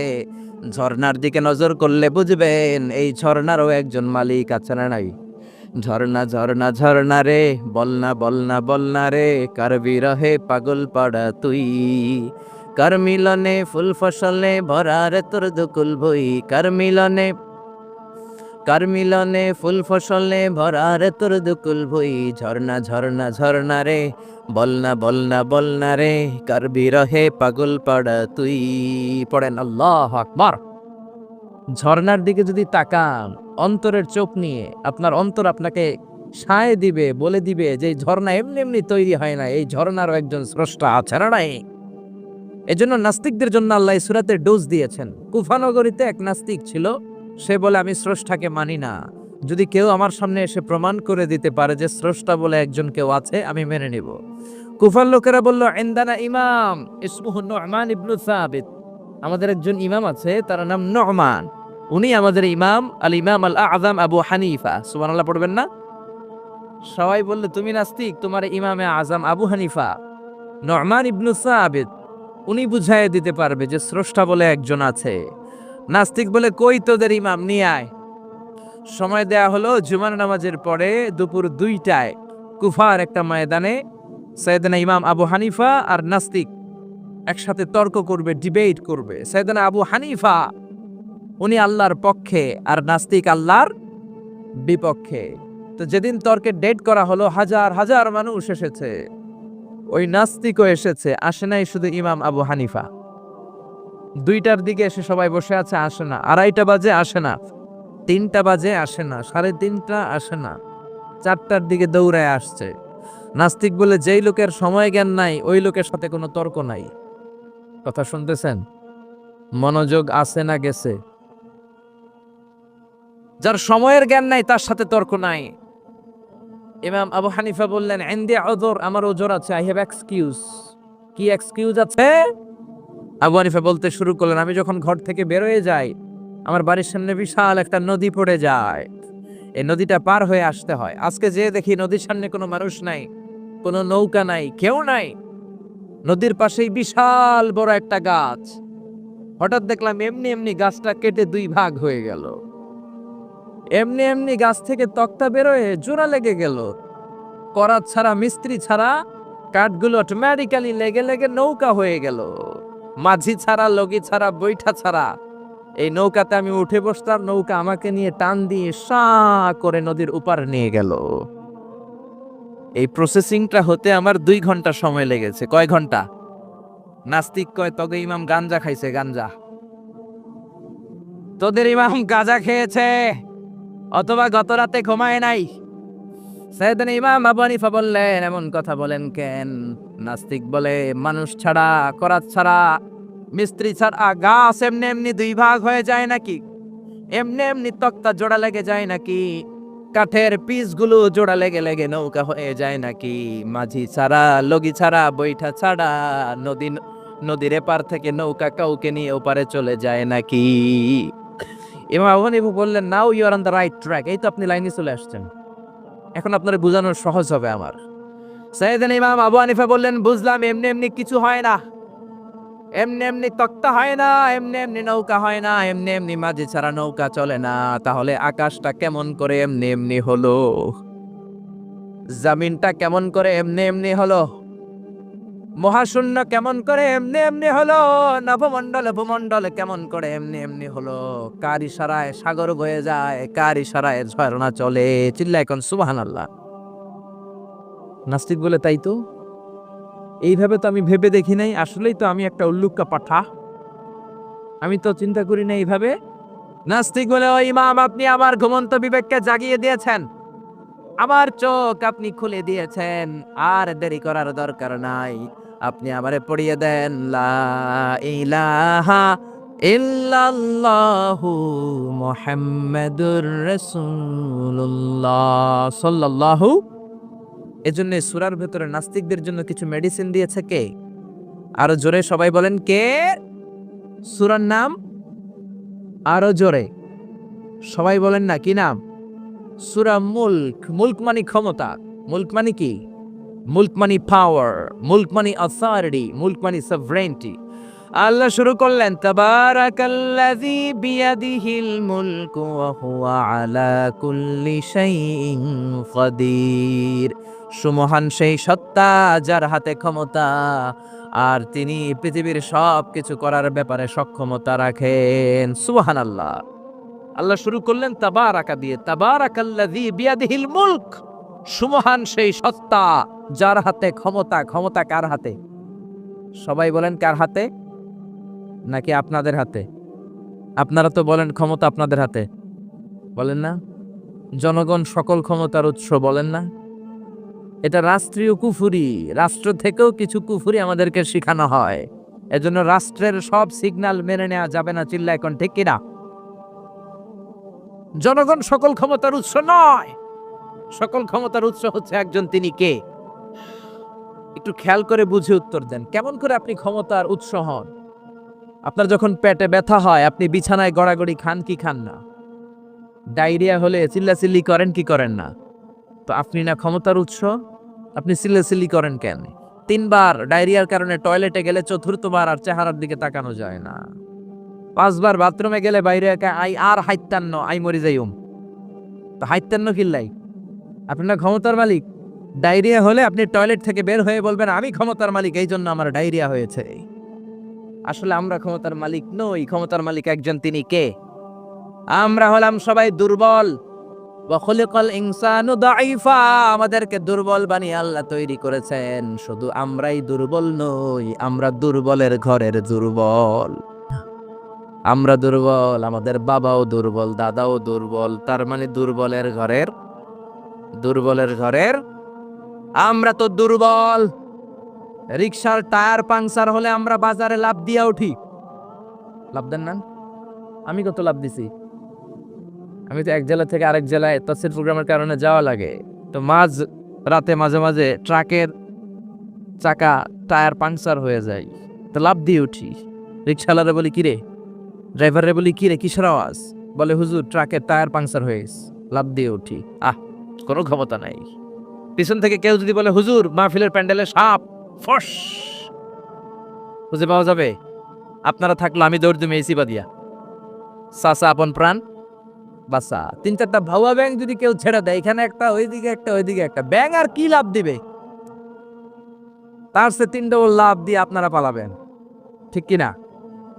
ঝর্ণার দিকে নজর করলে বুঝবেন এই ঝর্ণারও একজন মালিক আছে না নাই? ঝর্ণা ঝর্ণা ঝর্ণা রে, বলনা বলনা বলনা রে, কার বিরহে পাগল পাড়া তুই, কার মিলনে ফুল ফসলে ভরা রে তোর দুকুল ভুই, কার মিলনে ফুল ফসলে ভরা রে তোর দুকুল ভুই। ঝর্ণা ঝর্ণা ঝর্ণা রে, বলনা বলনা বলনা রে, কার বিরহে পাগল পাড়া তুই। পড়েন আল্লাহু আকবার। ঝর্ণার দিকে যদি তাকান অন্তরের চোখ নিয়ে, আপনার অন্তর আপনাকে সায় দিবে, বলে দিবে যে এই ঝর্ণা এমনি এমনি তৈরি হয় না, এই ঝর্ণারও একজন স্রষ্টা আছে না নাই? এজন্য নাস্তিকদের জন্য আল্লাহ এই সূরাতে ডোজ দিয়েছেন। কুফানগরীতে এক নাস্তিক ছিল, সে বলে আমি স্রষ্টাকে মানি না, যদি কেউ আমার সামনে এসে প্রমাণ করে দিতে পারে যে স্রষ্টা বলে একজন কেউ আছে, আমি মেনে নিব। কুফার লোকেরা বলল, ইনদানা ইমাম ইসমুহু নু'মান ইবনু সাবিত, আমাদের একজন ইমাম আছে, তার নাম নু'মান, উনি আমাদের ইমাম, আল ইমাম আল আযম আবু হানিফা। সুবহানাল্লাহ পড়বেন না? সবাই বলল, তুমি নাস্তিক, তোমার ইমামে আযম আবু হানিফা নু'মান ইবনু সাবিত, উনি বুঝাইয়ে দিতে পারবে যে স্রষ্টা বলে একজন আছে। নাস্তিক বলে, কই তোদের ইমাম, নিয়ে আয়। সময় দেয়া হলো জুমার নামাজের পরে দুপুর 2টায় কুফার একটা ময়দানে সাইয়েদনা ইমাম আবু হানিফা আর নাস্তিক একসাথে তর্ক করবে, ডিবেট করবে। সাইয়েদনা আবু হানিফা উনি আল্লাহর পক্ষে আর নাস্তিক আল্লাহর বিপক্ষে। তো যেদিন তর্কে ডেট করা হলো, হাজার হাজার মানুষ এসেছে, ওই নাস্তিকও এসেছে, আসে নাই শুধু ইমাম আবু হানিফা। 2টার দিকে এসে সবাই বসে আছে, আসে না। 2:30 বাজে আসে না, 3টা বাজে আসে না, 3:30 আসে না, 4টার দিকে দৌড়ায় আসছে। নাস্তিক বলে, যেই লোকের সময় জ্ঞান নাই ওই লোকের সাথে কোনো তর্ক নাই। কথা শুনতেছেন? মনোযোগ আছে না গেছে? যার সময়ের জ্ঞান নাই তার সাথে তর্ক নাই। ইমাম আবু হানিফা বললেন, ইনদি উযর, আমার ওজর আছে, আই হ্যাভ এক্সকিউজ। কি এক্সকিউজ আছে? আবু হানিফা বলতে শুরু করলেন, আমি যখন ঘর থেকে বের হয়ে যাই, আমার বাড়ির সামনে বিশাল একটা নদী পড়ে যায়, এই নদীটা পার হয়ে আসতে হয়। আজকে যে দেখি নদীর সামনে কোনো মানুষ নাই, কোনো নৌকা নাই, কেউ নাই। নদীর পাশেই বিশাল বড় একটা গাছ। হঠাৎ দেখলাম এমনি এমনি গাছটা কেটে 2 ভাগ হয়ে গেল। এমনি এমনি গাছ থেকে তক্তা বেরোয় জোড়া লেগে গেল। করাত ছাড়া, মিস্ত্রি ছাড়া কাঠগুলো অটোমেটিক্যালি লেগে লেগে নৌকা হয়ে গেল। মাঝি ছাড়া, লগি ছাড়া, বৈঠা ছাড়া এই নৌকাতে আমি উঠে বসলাম, নৌকা আমাকে নিয়ে টান দিয়ে সা করে নদীর উপার নিয়ে গেল। এই প্রসেসিংটা হতে আমার 2 ঘন্টা সময় লেগেছে। কয় ঘন্টা? নাস্তিক কয়, তবে ইমাম গাঞ্জা খাইছে, গাঞ্জা। তোদের ইমাম গাঁজা খেয়েছে, অথবা গত রাতে ঘুমায় নাই। সাইয়েদনা ইমাম আবু হানিফা বললেন, এমন কথা বলেন কেন? নাস্তিক বলে, মানুষ ছাড়া, করাত ছাড়া, মিস্ত্রি ছাড়া গাছ এমনি এমনি 2 ভাগ হয়ে যায় নাকি? এমনি এমনি তক্তা জোড়া লেগে যায় নাকি? কাঠের পিসগুলো জোড়া লেগে লেগে নৌকা হয়ে যায় নাকি? মাঝি ছাড়া, লগি ছাড়া, বৈঠা ছাড়া নদীর এপার থেকে নৌকা কাউকে নিয়ে ওপারে চলে যায় নাকি? ইমাম আবু হানিফা বললেন, now you are on the right track. এই তো আপনি লাইনে চলে আসছেন, এখন আপনার বোঝানো সহজ হবে আমার। সাইয়েদনা ইমাম আবু হানিফা বললেন, বুঝলাম, এমনি এমনি কিছু হয় না, এমনি এমনি তক্তা হয় না, এমনি এমনি নৌকা হয় না, এমনি এমনি মাঝি ছাড়া নৌকা চলে না। তাহলে আকাশটা কেমন করে এমনি এমনি হলো? জমিনটা কেমন করে এমনি এমনি হলো? মহাশূন্য কেমন করে এমনি এমনি হলো? নভমণ্ডল ভূমণ্ডল কেমন করে এমনি এমনি হলো? কার ইশারায় সাগর বয়ে যায়, কার ইশারায় ঝর্ণা চলে? চিল্লায় এখন সুবহানাল্লাহ। নাস্তিক বলে, তাই তো, এইভাবে তো আমি ভেবে দেখি নাই। আসলেই তো আমি একটা উল্লুক্কা পাঠা, আমি তো চিন্তা করি না এইভাবে। নাস্তিক বলে, ও ইমাম, আপনি আমার ঘুমন্ত বিবেককে জাগিয়ে দিয়েছেন, আমার চোখ আপনি খুলে দিয়েছেন, আর দেরি করার দরকার নাই। আপনি আমারে পড়িয়ে দেন, লা ইলাহা ইল্লাল্লাহু মুহাম্মাদুর রাসূলুল্লাহ সাল্লাল্লাহু। এজন্য সূরার ভেতরে নাস্তিকদের জন্য কিছু মেডিসিন দিয়েছে কে? আরো জোরে সবাই বলেন, কে? সূরার নাম আরো জোরে সবাই বলেন না, কি নাম? সূরা মুলক। মুলক মানে ক্ষমতা। মুলক মানে কি? মুলক মানে পাওয়ার, মুলক মানে অথরিটি, মুলক মানে সভরেন্টি। আল্লাহ শুরু করলেন, তাবারাকাল্লাযী বিয়াদিহিল মুলকু ওয়া হুয়া আলা কুল্লি শাইইন কাদির। সুমহান সেই সত্তা যার হাতে ক্ষমতা, আর তিনি পৃথিবীর সব কিছু করার ব্যাপারে সক্ষমতা রাখেন। সুবহানাল্লাহ। আল্লাহ শুরু করলেন তাবারাকা দিয়ে, তাবারাকাল্লাযী বিয়াদিহিল মুলক। সুমহান সেই সত্তা যার হাতে ক্ষমতা। ক্ষমতা কার হাতে? সবাই বলেন, কার হাতে? নাকি আপনাদের হাতে? আপনারা তো বলেন ক্ষমতা আপনাদের হাতে, বলেন না? জনগণ সকল ক্ষমতার উৎস, বলেন না? এটা রাষ্ট্রীয় কুফুরি। রাষ্ট্র থেকেও কিছু কুফুরি আমাদেরকে শেখানো হয়। এজন্য রাষ্ট্রের সব সিগন্যাল মেনে নেওয়া যাবে না। চিল্লা এখন ঠিক কিনা? জনগণ সকল ক্ষমতার উৎস নয়। সকল ক্ষমতার উৎস হচ্ছে একজন, তিনি কে? একটু খেয়াল করে বুঝে উত্তর দেন। কেমন করে আপনি ক্ষমতার উৎস হন? আপনার যখন পেটে ব্যথা হয়, আপনি বিছানায় গড়াগড়ি খান কি খান না? ডায়রিয়া হলে চিল্লাচিল্লি করেন কি করেন না? তো আপনি না ক্ষমতার উৎস, আপনি চিল্লাচিল্লি করেন কেন? 3 বার ডায়রিয়ার কারণে টয়লেটে গেলে 4র্থবার আর চেহারার দিকে তাকানো যায় না। 5 বার বাথরুমে গেলে বাইরে একা আই আর হাইতান্ন, আই মরি যাইম। তো হাইতান্ন কিল্লাই? আপনি না ক্ষমতার মালিক। ডায়রিয়া হলে আপনি টয়লেট থেকে বের হয়ে বলবেন, আমি ক্ষমতার মালিক, এই জন্য আমার ডায়রিয়া হয়েছে। আসলে আমরা ক্ষমতার মালিক নই। ক্ষমতার মালিক একজন, তিনি কে? আমরা হলাম সবাই দুর্বল। ওয়া খুলিকাল ইনসানু দাঈফা, আমাদেরকে দুর্বল বানিয়ে আল্লাহ তৈরি করেছেন। শুধু আমরাই দুর্বল নই, আমরা দুর্বলের ঘরের দুর্বল। আমরা দুর্বল, আমাদের বাবাও দুর্বল, দাদাও দুর্বল, তার মানে দুর্বলের ঘরের আমরা তো দুর্বল। রিকশার টায়ার পাংচার হলে আমরা বাজারে লাফ দিয়া উঠি, লাফ দেন না? আমি কত লাফ দিছি। আমি তো এক জেলা থেকে আরেক জেলায় তাফসীর প্রোগ্রামের কারণে যাওয়া লাগে, তো রাতে মাঝে মাঝে ট্রাকের চাকা টায়ার পাংচার হয়ে যায়, তো লাফ দিয়ে উঠি। রিকশাওয়ালারে বলি কিরে, ড্রাইভারে বলি কিরে কিসের আওয়াজ, বলে হুজুর ট্রাকের টায়ার পাংচার হয়ে গেছে, লাফ দিয়ে উঠি। কোনো ক্ষমতা নাই। পিছন থেকে কেউ যদি বলে হুজুর মাহফিলের প্যান্ডেলে সাপ, ফস খুঁজে পাওয়া যাবে? আপনারা থাকলো আমি দৌড় দিমে এসি বাদিয়া, চাচা আপন প্রাণ বাসা। 3-4টা ভাউয়া ব্যাং যদি কেউ ছেড়ে দেয়, এখানে একটা ওইদিকে একটা ওইদিকে একটা, ব্যাং আর কি লাভ দিবে? তার সে 3 ডবল লাভ দিয়ে আপনারা পালাবেন, ঠিক কিনা?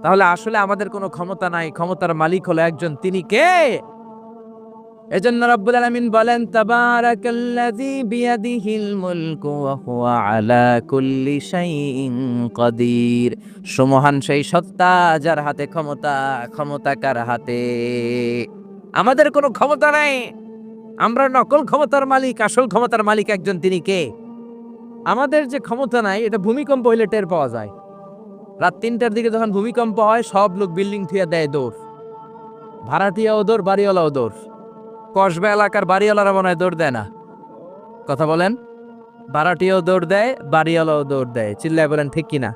তাহলে আসলে আমাদের কোনো ক্ষমতা নাই, ক্ষমতার মালিক হলো একজন, তিনি কে? এজন্য রব্বুল আলামিন বলেন তাবারাকাল্লাযী বিয়াদিহিল মুলকু ওয়া হুয়া আলা কুল্লি শাইইন কাদির। সুমহান সেই সত্তা যার হাতে ক্ষমতা, ক্ষমতা কার হাতে? আমাদের কোনো ক্ষমতা নাই, আমরা নকল ক্ষমতার মালিক, আসল ক্ষমতার মালিক একজন, তিনি কে? আমাদের যে ক্ষমতা নাই, এটা ভূমিকম্প হইলে টের পাওয়া যায়। রাত 3টার দিকে যখন ভূমিকম্প হয়, সব লোক বিল্ডিং থুয়া দেয় দৌড়, ভাড়াটিয়াও দৌড়, বাড়িওয়ালাও দৌড়। কসবা এলাকার বাড়িওয়ালারা মনে হয় দৌড় দেয় না, কথা বলেন? ভাড়াটিয়াও দৌড় দেয়, বাড়িওয়ালাও দৌড় দেয়, চিল্লায় বলেন ঠিক কিনা?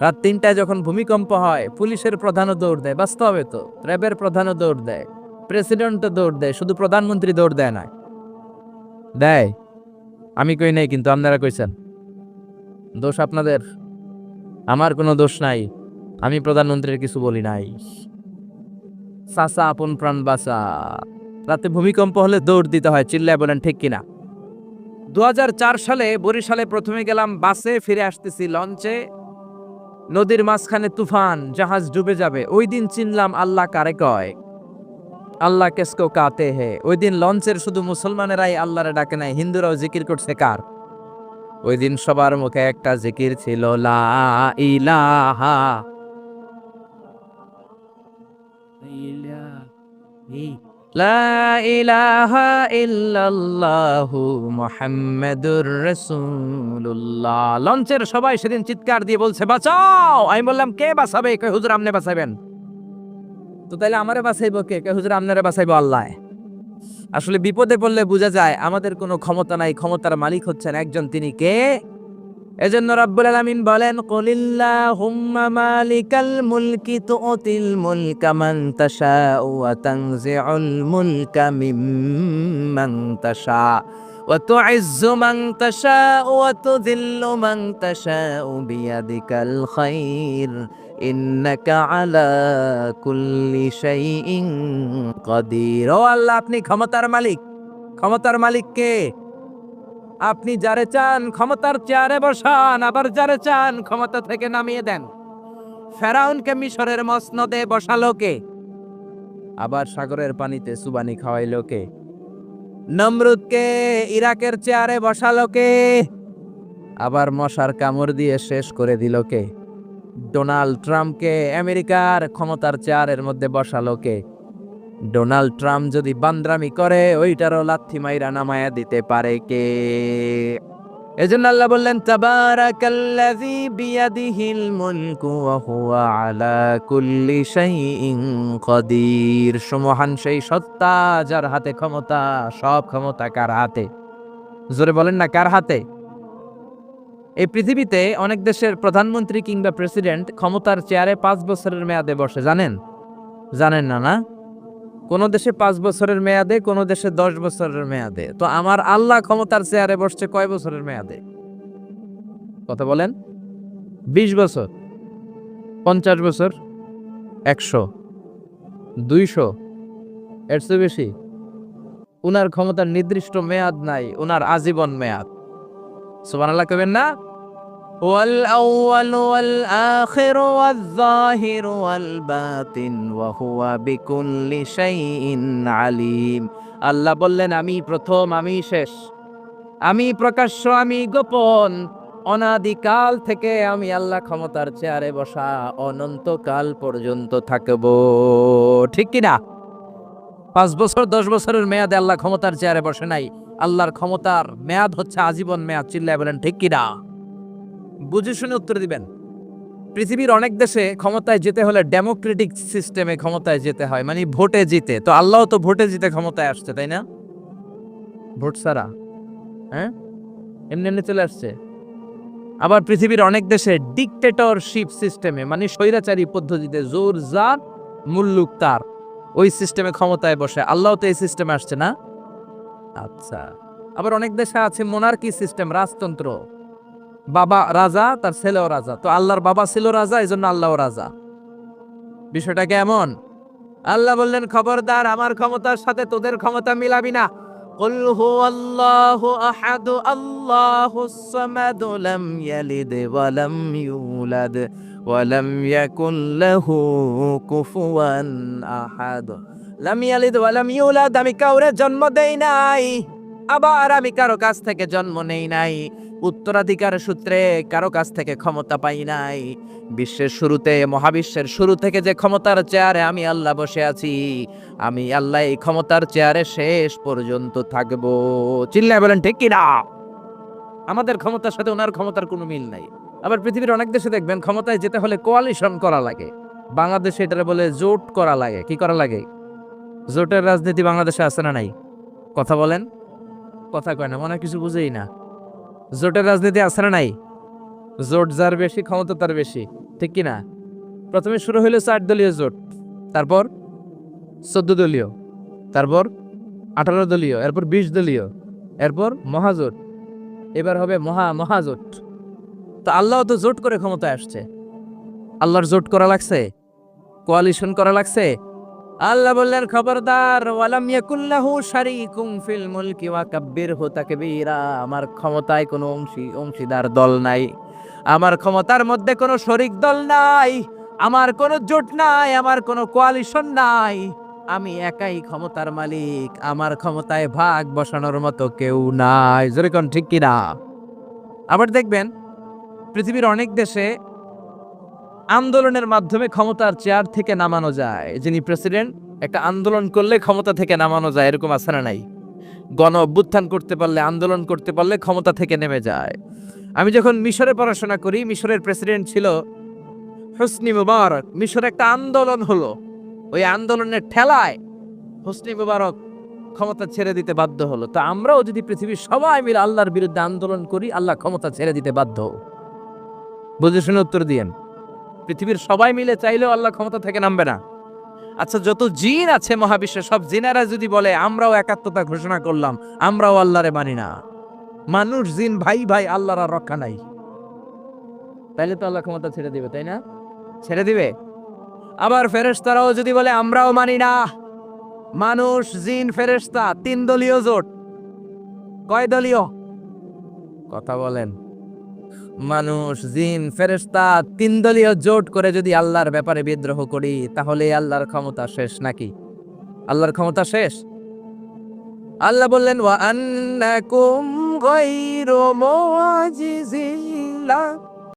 রাত 3টায় যখন ভূমিকম্প হয়, পুলিশের প্রধানও দৌড় দেয়, বাস্তবে তো র্যাবের প্রধানও দৌড় দেয়, প্রেসিডেন্টও দৌড় দেয়, শুধু প্রধানমন্ত্রী দৌড় দেয় না। দেয়, আমি কই নাই, কিন্তু আপনারা কইছেন। দোষ আপনাদের, আমার কোনো দোষ নাই, আমি প্রধানমন্ত্রীর কিছু বলি নাই। চাচা আপন প্রাণ বাঁচা। রাতে ভূমিকম্প হলে দৌড় দিতে হয়, চিল্লায় বলেন ঠিক কিনা? 2004 সালে বরিশালে প্রথমে গেলাম বাসে, ফিরে আসতেছি লঞ্চে, নদীর মাঝখানে তুফান, জাহাজ ডুবে যাবে। ওই দিন চিনলাম আল্লাহ কারে কয়, আল্লাহ কেসকো কাতে হে। ওই দিন লঞ্চের শুধু মুসলমানেরাই আল্লাহরে ডাকে নাই, হিন্দুরাও জিকির করছে কার? ওই দিন সবার মুখে একটা জিকির ছিল, লা ইলাহা লা ইলাহা ইল্লাল্লাহু মুহাম্মাদুর রাসূলুল্লাহ। লঞ্চের সবাই সেদিন চিৎকার দিয়ে বলছে বাঁচাও। আমি বললাম কে বাঁচাবে? কই হুজুর আপনি বাঁচাবেন। তো তাইলে আমারে বাঁচাইবো কে? কই হুজুর আপনারে বাঁচাইবো আল্লাহ। আসলে বিপদে পড়লে বোঝা যায় আমাদের কোনো ক্ষমতা নাই, ক্ষমতার মালিক হচ্ছেন একজন, তিনি কে? এজন্য রাব্বুল আলামিন বলেন কুলিল্লাহুম্মা মালিকাল মুলকি তুতিল মুলকা মান তাশাউ ওয়া তানজিউল মুলকা মিম্মান তাশা ওয়া তুইজ্জু মান তাশাউ ওয়া তুযিল্লু মান তাশাউ বিয়াদিকাল খায়র ইন্নাকা আলা কুল্লি শাইইন কাদির। ও আল্লাহ, আপনি ক্ষমতার মালিক। ক্ষমতার মালিক কে? আপনি যারে চান ক্ষমতার চেয়ারে বসান, আবার যারে চান ক্ষমতা থেকে নামিয়ে দেন। ফেরাউনকে মিশরের মসনদে বসালো কে? আবার সাগরের পানিতে সুবানি খাওয়াইলো কে? নমরুদকে ইরাকের চেয়ারে বসালো কে? আবার মশার কামড় দিয়ে শেষ করে দিল কে? ডোনাল্ড ট্রাম্পকে আমেরিকার ক্ষমতার চেয়ারের মধ্যে বসালো কে? ডোনাল্ড ট্রাম্প যদি বান্দ্রামি করে, ওইটারও লাথি মাইরা নামায়া দিতে পারে কে? এজন্য আল্লাহ বললেন তাবারাকাল্লাযী বিয়াদিহিল মুলকু ওয়া হুয়া আলা কুল্লি শাইইন কাদির। সুমহান সেই সত্তা যার হাতে ক্ষমতা, সব ক্ষমতা কার হাতে? জোরে বলেন না, কার হাতে? এই পৃথিবীতে অনেক দেশের প্রধানমন্ত্রী কিংবা প্রেসিডেন্ট ক্ষমতার চেয়ারে 5 বছরের মেয়াদে বসে, জানেন? জানেন না? না, কোন দেশে 5 বছরের মেয়াদে, কোন দেশে 10 বছরের মেয়াদে। তো আমার আল্লাহ ক্ষমতার চেয়ারে বসছে কয় বছরের মেয়াদে? কথা বলেন। 20 বছর, 50 বছর, 100, 200, এর চেয়ে বেশি? উনার ক্ষমতার নির্দিষ্ট মেয়াদ নাই, উনার আজীবন মেয়াদ। সুবহানাল্লাহ কইবেন না? ওয়াল আউয়াল ওয়াল আখির ওয়াল যাহির ওয়াল বাতিন ওয়া হুয়া বিকুল্লি শাইইন আলিম। আল্লাহ বললেন, আমি প্রথম, আমি শেষ, আমি প্রকাশ্য, আমি গোপন। অনাদিকাল থেকে আমি আল্লাহ ক্ষমতার চেয়ারে বসা, অনন্তকাল পর্যন্ত থাকব। ঠিক কিনা? 5 বছর 10 বছরের মেয়াদে আল্লাহ ক্ষমতার চেয়ারে বসে নাই। আল্লাহর ক্ষমতার মেয়াদ হচ্ছে আজীবন মেয়াদ। চিল্লায় বলেন ঠিক কিনা? বুঝে শুনে উত্তর দিবেন। পৃথিবীর অনেক দেশে ক্ষমতায় যেতে হলে ডেমোক্রেটিক সিস্টেমে ক্ষমতায় যেতে হয়, মানে ভোটে জিতে। তো আল্লাহ তো ভোটে জিতে ক্ষমতায় আসছে, তাই না? ভোট ছাড়া, হ্যাঁ, এমনি এমনি চলে আসছে। আবার পৃথিবীর অনেক দেশে ডিকটেটরশিপ সিস্টেমে, মানে স্বৈরাচারী পদ্ধতিতে, জোর যার মুল্লুক তার, ওই সিস্টেমে ক্ষমতায় বসে। আল্লাহ তো এই সিস্টেমে আসছে না। আচ্ছা, আবার অনেক দেশে আছে মোনার্কি সিস্টেম, রাজতন্ত্র। বাবা রাজা, তার ছেলেও রাজা। তো আল্লাহর বাবা ছিল রাজা, এই জন্য আল্লাহও রাজা। বিষয়টা কেমন? আল্লাহ বললেন, খবরদার, আমার ক্ষমতার সাথে তোদের ক্ষমতা মিলাবি না। কুল হুয়াল্লাহু আহাদ আল্লাহুস সামাদ লাম ইয়ালিদ ওয়া লাম ইউলাদ ওয়া লাম ইয়াকুল লাহু কুফুয়ান আহাদ। লাম ইয়ালিদ ওয়া লাম ইউলাদ, আমি কাউরে জন্ম দেই নাই, আবার আমি কারো কাছ থেকে জন্ম নেই নাই, উত্তরাধিকার সূত্রে কারো কাছ থেকে ক্ষমতা পাই নাই। বিশ্বের শুরুতে, মহাবিশ্বের শুরু থেকে যে ক্ষমতার চেয়ারে আমি আল্লাহ বসে আছি, আমি আল্লাহ এই ক্ষমতার চেয়ারে শেষ পর্যন্ত থাকবো। চিল্লায় বলেন ঠিক কিনা? আমাদের ক্ষমতার সাথে ওনার ক্ষমতার কোনো মিল নাই। আবার পৃথিবীর অনেক দেশে দেখবেন ক্ষমতায় যেতে হলে কোয়ালিশন করা লাগে। বাংলাদেশে এটারে বলে জোট করা লাগে। কি করা লাগে? জোটের রাজনীতি বাংলাদেশে আছে না নাই? কথা বলেন। কথা কয় না, মনে হয় কিছু বুঝেই না। জোটের রাজনীতি আছে না নাই? জোট যার বেশি, ক্ষমতা তার বেশি। ঠিক কি না? প্রথমে শুরু হইলো 4 দলীয় জোট, তারপর 14 দলীয়, তারপর 18 দলীয়, এরপর 20 দলীয়, এরপর মহাজোট, এবার হবে মহাজোট। তো আল্লাহ তো জোট করে ক্ষমতায় আসছে। আল্লাহর জোট করা লাগছে, কোয়ালিশন করা লাগছে। আল্লাহ বললেন, খবরদার, ওয়ালাম ইয়াকুল্লাহু শারীকুম ফিল মুলকি ওয়া কাব্বিরহু তাকবীরা। আমার ক্ষমতায় কোনো অংশীদার দল নাই, আমার ক্ষমতার মধ্যে কোনো শরিক দল নাই, আমার কোনো জোট নাই, আমার কোনো কোয়ালিশন নাই। আমি একাই ক্ষমতার মালিক, আমার ক্ষমতায় ভাগ বসানোর মতো কেউ নাই। জোরে কোন ঠিক কিনা? আবার দেখবেন পৃথিবীর অনেক দেশে আন্দোলনের মাধ্যমে ক্ষমতার চেয়ার থেকে নামানো যায়। যিনি প্রেসিডেন্ট, একটা আন্দোলন করলে ক্ষমতা থেকে নামানো যায়, এরকম আছে না নাই? গণ অভ্যুত্থান করতে পারলে, আন্দোলন করতে পারলে ক্ষমতা থেকে নেমে যায়। আমি যখন মিশরে পড়াশোনা করি, মিশরের প্রেসিডেন্ট ছিল হোসনি মুবারক। মিশরে একটা আন্দোলন হলো, ওই আন্দোলনের ঠেলায় হোসনি মুবারক ক্ষমতা ছেড়ে দিতে বাধ্য হলো। তো আমরাও যদি পৃথিবীর সবাই মিলে আল্লাহর বিরুদ্ধে আন্দোলন করি, আল্লাহ ক্ষমতা ছেড়ে দিতে বাধ্য। বুঝে শুনে উত্তর দিয়েন। পৃথিবীর সবাই মিলে চাইলেও আল্লাহ ক্ষমতা থেকে নামবে না। আচ্ছা, যত জিন আছে মহাবিশ্বে, সব জিনেরা যদি বলে আমরাও একাত্মতা ঘোষণা করলাম, আমরাও আল্লাহরে মানি না, মানুষ জিন ভাই ভাই, আল্লাহর আর রক্ষা নাই, তাইলে তো আল্লাহ ক্ষমতা ছেড়ে দিবে, তাই না? ছেড়ে দিবে। আবার ফেরেশতারাও যদি বলে আমরাও মানি না, মানুষ জিন ফেরেশতা 3 দলীয় জোট। কয় দলীয়? কথা বলেন। মানুষ জিন ফেরেশতা 3 দলীয় জোট করে যদি আল্লাহর ব্যাপারে বিদ্রোহ করি, তাহলে আল্লাহর ক্ষমতা শেষ নাকি? আল্লাহর ক্ষমতা শেষ? আল্লাহ বললেন, ওয়া আন্নাকুম গায়রু মুআজিজিল্লাহ